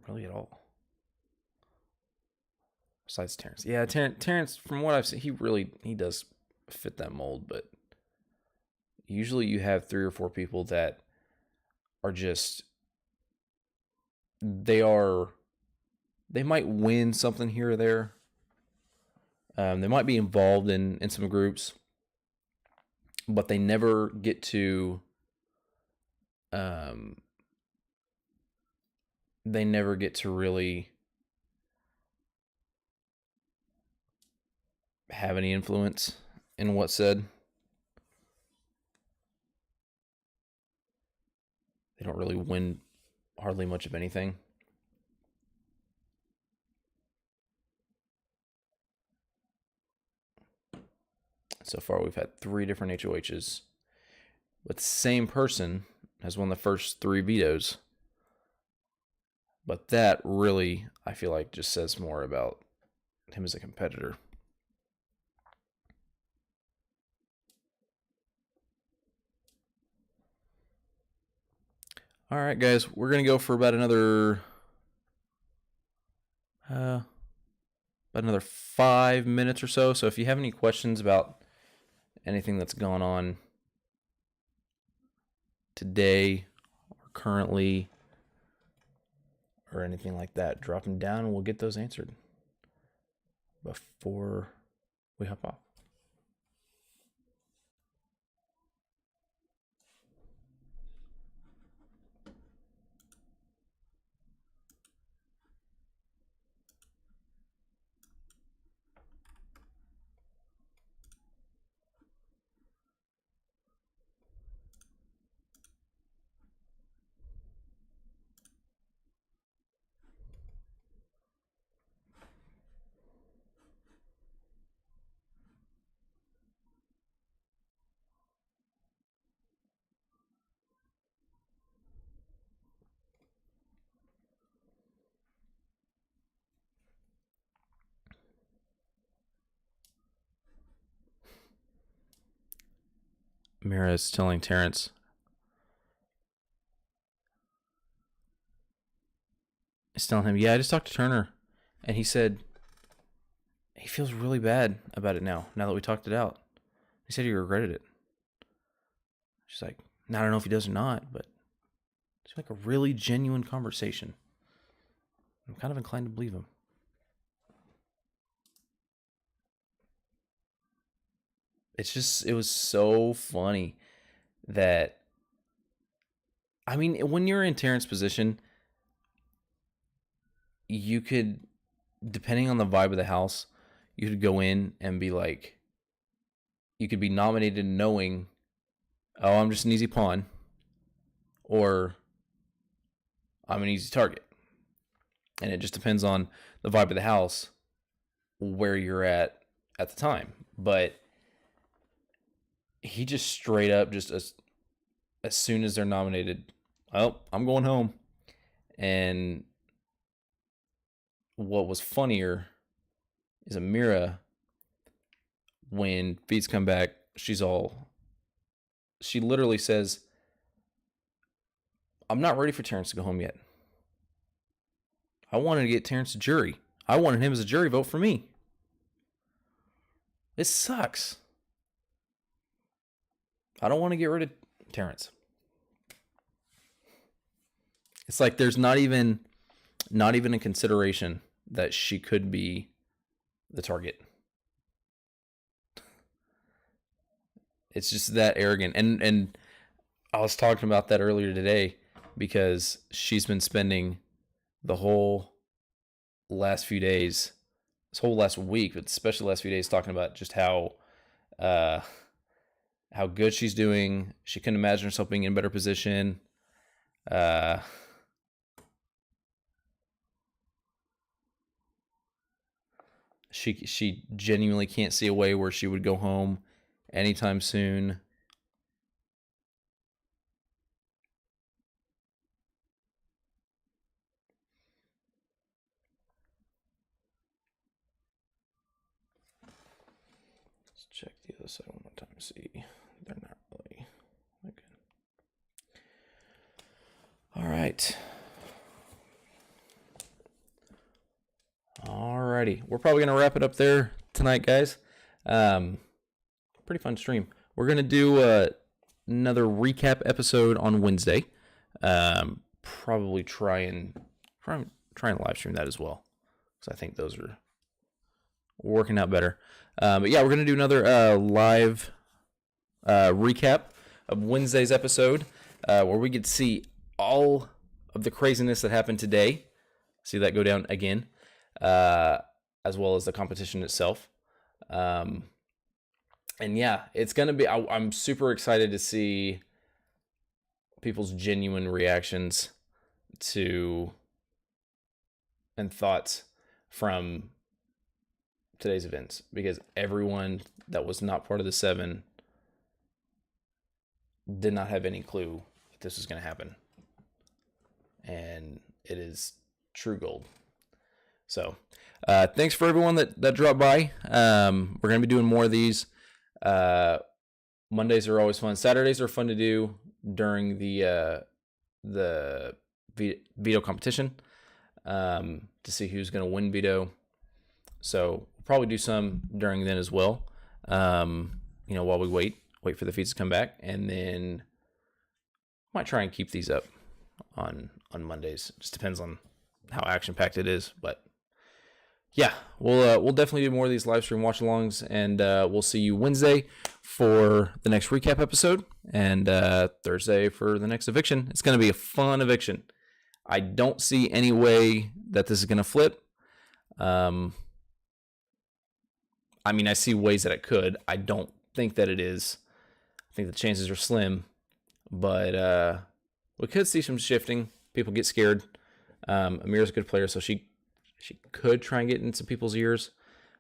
Speaker 1: really at all. Besides Terrence. Yeah, Terrence, from what I've seen, he does fit that mold, but usually you have 3 or 4 people that are just they might win something here or there. They might be involved in some groups, but they never get to really have any influence in what's said. They don't really win hardly much of anything. So far, we've had 3 different HOHs, but the same person has won the first 3 vetoes. But that really, I feel like, just says more about him as a competitor. All right, guys, we're going to go for about another 5 minutes or so. So if you have any questions about anything that's gone on today or currently or anything like that, drop them down and we'll get those answered before we hop off. Mira is telling Terrence, he's telling him, yeah, I just talked to Turner, and he said he feels really bad about it now that we talked it out. He said he regretted it. She's like, I don't know if he does or not, but it's like a really genuine conversation. I'm kind of inclined to believe him. It was so funny that, I mean, when you're in Terrence's position, you could, depending on the vibe of the house, you could go in and be like, you could be nominated knowing, oh, I'm just an easy pawn, or I'm an easy target. And it just depends on the vibe of the house, where you're at the time. But he just straight up, just as soon as they're nominated, oh, I'm going home. And what was funnier is Amira, when feeds come back, she literally says, I'm not ready for Terrence to go home yet. I wanted to get Terrence a jury. I wanted him as a jury vote for me. It sucks. I don't want to get rid of Terrence. It's like there's not even a consideration that she could be the target. It's just that arrogant. And I was talking about that earlier today because she's been spending the whole last few days, this whole last week, but especially the last few days, talking about just how good she's doing. She couldn't imagine herself being in a better position. She genuinely can't see a way where she would go home anytime soon. Let's check the other side one more time. See, they're not really okay. All right. Alrighty, we're probably gonna wrap it up there tonight, guys. Pretty fun stream. We're gonna do another recap episode on Wednesday. Probably try and live stream that as well, because I think those are working out better. But yeah, we're gonna do another live recap of Wednesday's episode, where we get to see all of the craziness that happened today. See that go down again. As well as the competition itself. And yeah, it's going to be, I'm super excited to see people's genuine reactions to and thoughts from today's events because everyone that was not part of the 7 did not have any clue that this was going to happen. And it is true gold. So thanks for everyone that dropped by. We're going to be doing more of these. Mondays are always fun. Saturdays are fun to do during the veto competition to see who's going to win veto. So we'll probably do some during then as well. While we wait for the feeds to come back, and then might try and keep these up on Mondays. Just depends on how action packed it is, but yeah, we'll definitely do more of these live stream watch alongs, and we'll see you Wednesday for the next recap episode, and Thursday for the next eviction. It's going to be a fun eviction. I don't see any way that this is going to flip. I see ways that it could. I don't think that it is. I think the chances are slim, but we could see some shifting. People get scared. Amira's a good player, so she could try and get into people's ears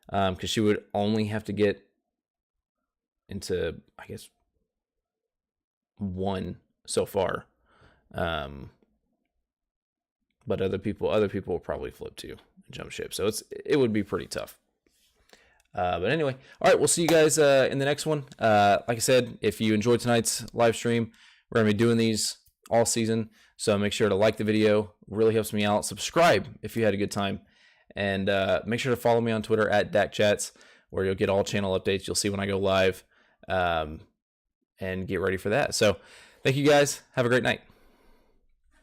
Speaker 1: because she would only have to get into, I guess, 1 so far. But other people will probably flip too and jump ship. So it would be pretty tough. But anyway, all right, we'll see you guys in the next one. Like I said, if you enjoyed tonight's live stream, we're going to be doing these all season. So make sure to like the video. Really helps me out. Subscribe if you had a good time. And make sure to follow me on Twitter at DakChats, where you'll get all channel updates. You'll see when I go live and get ready for that. So thank you guys. Have a great night.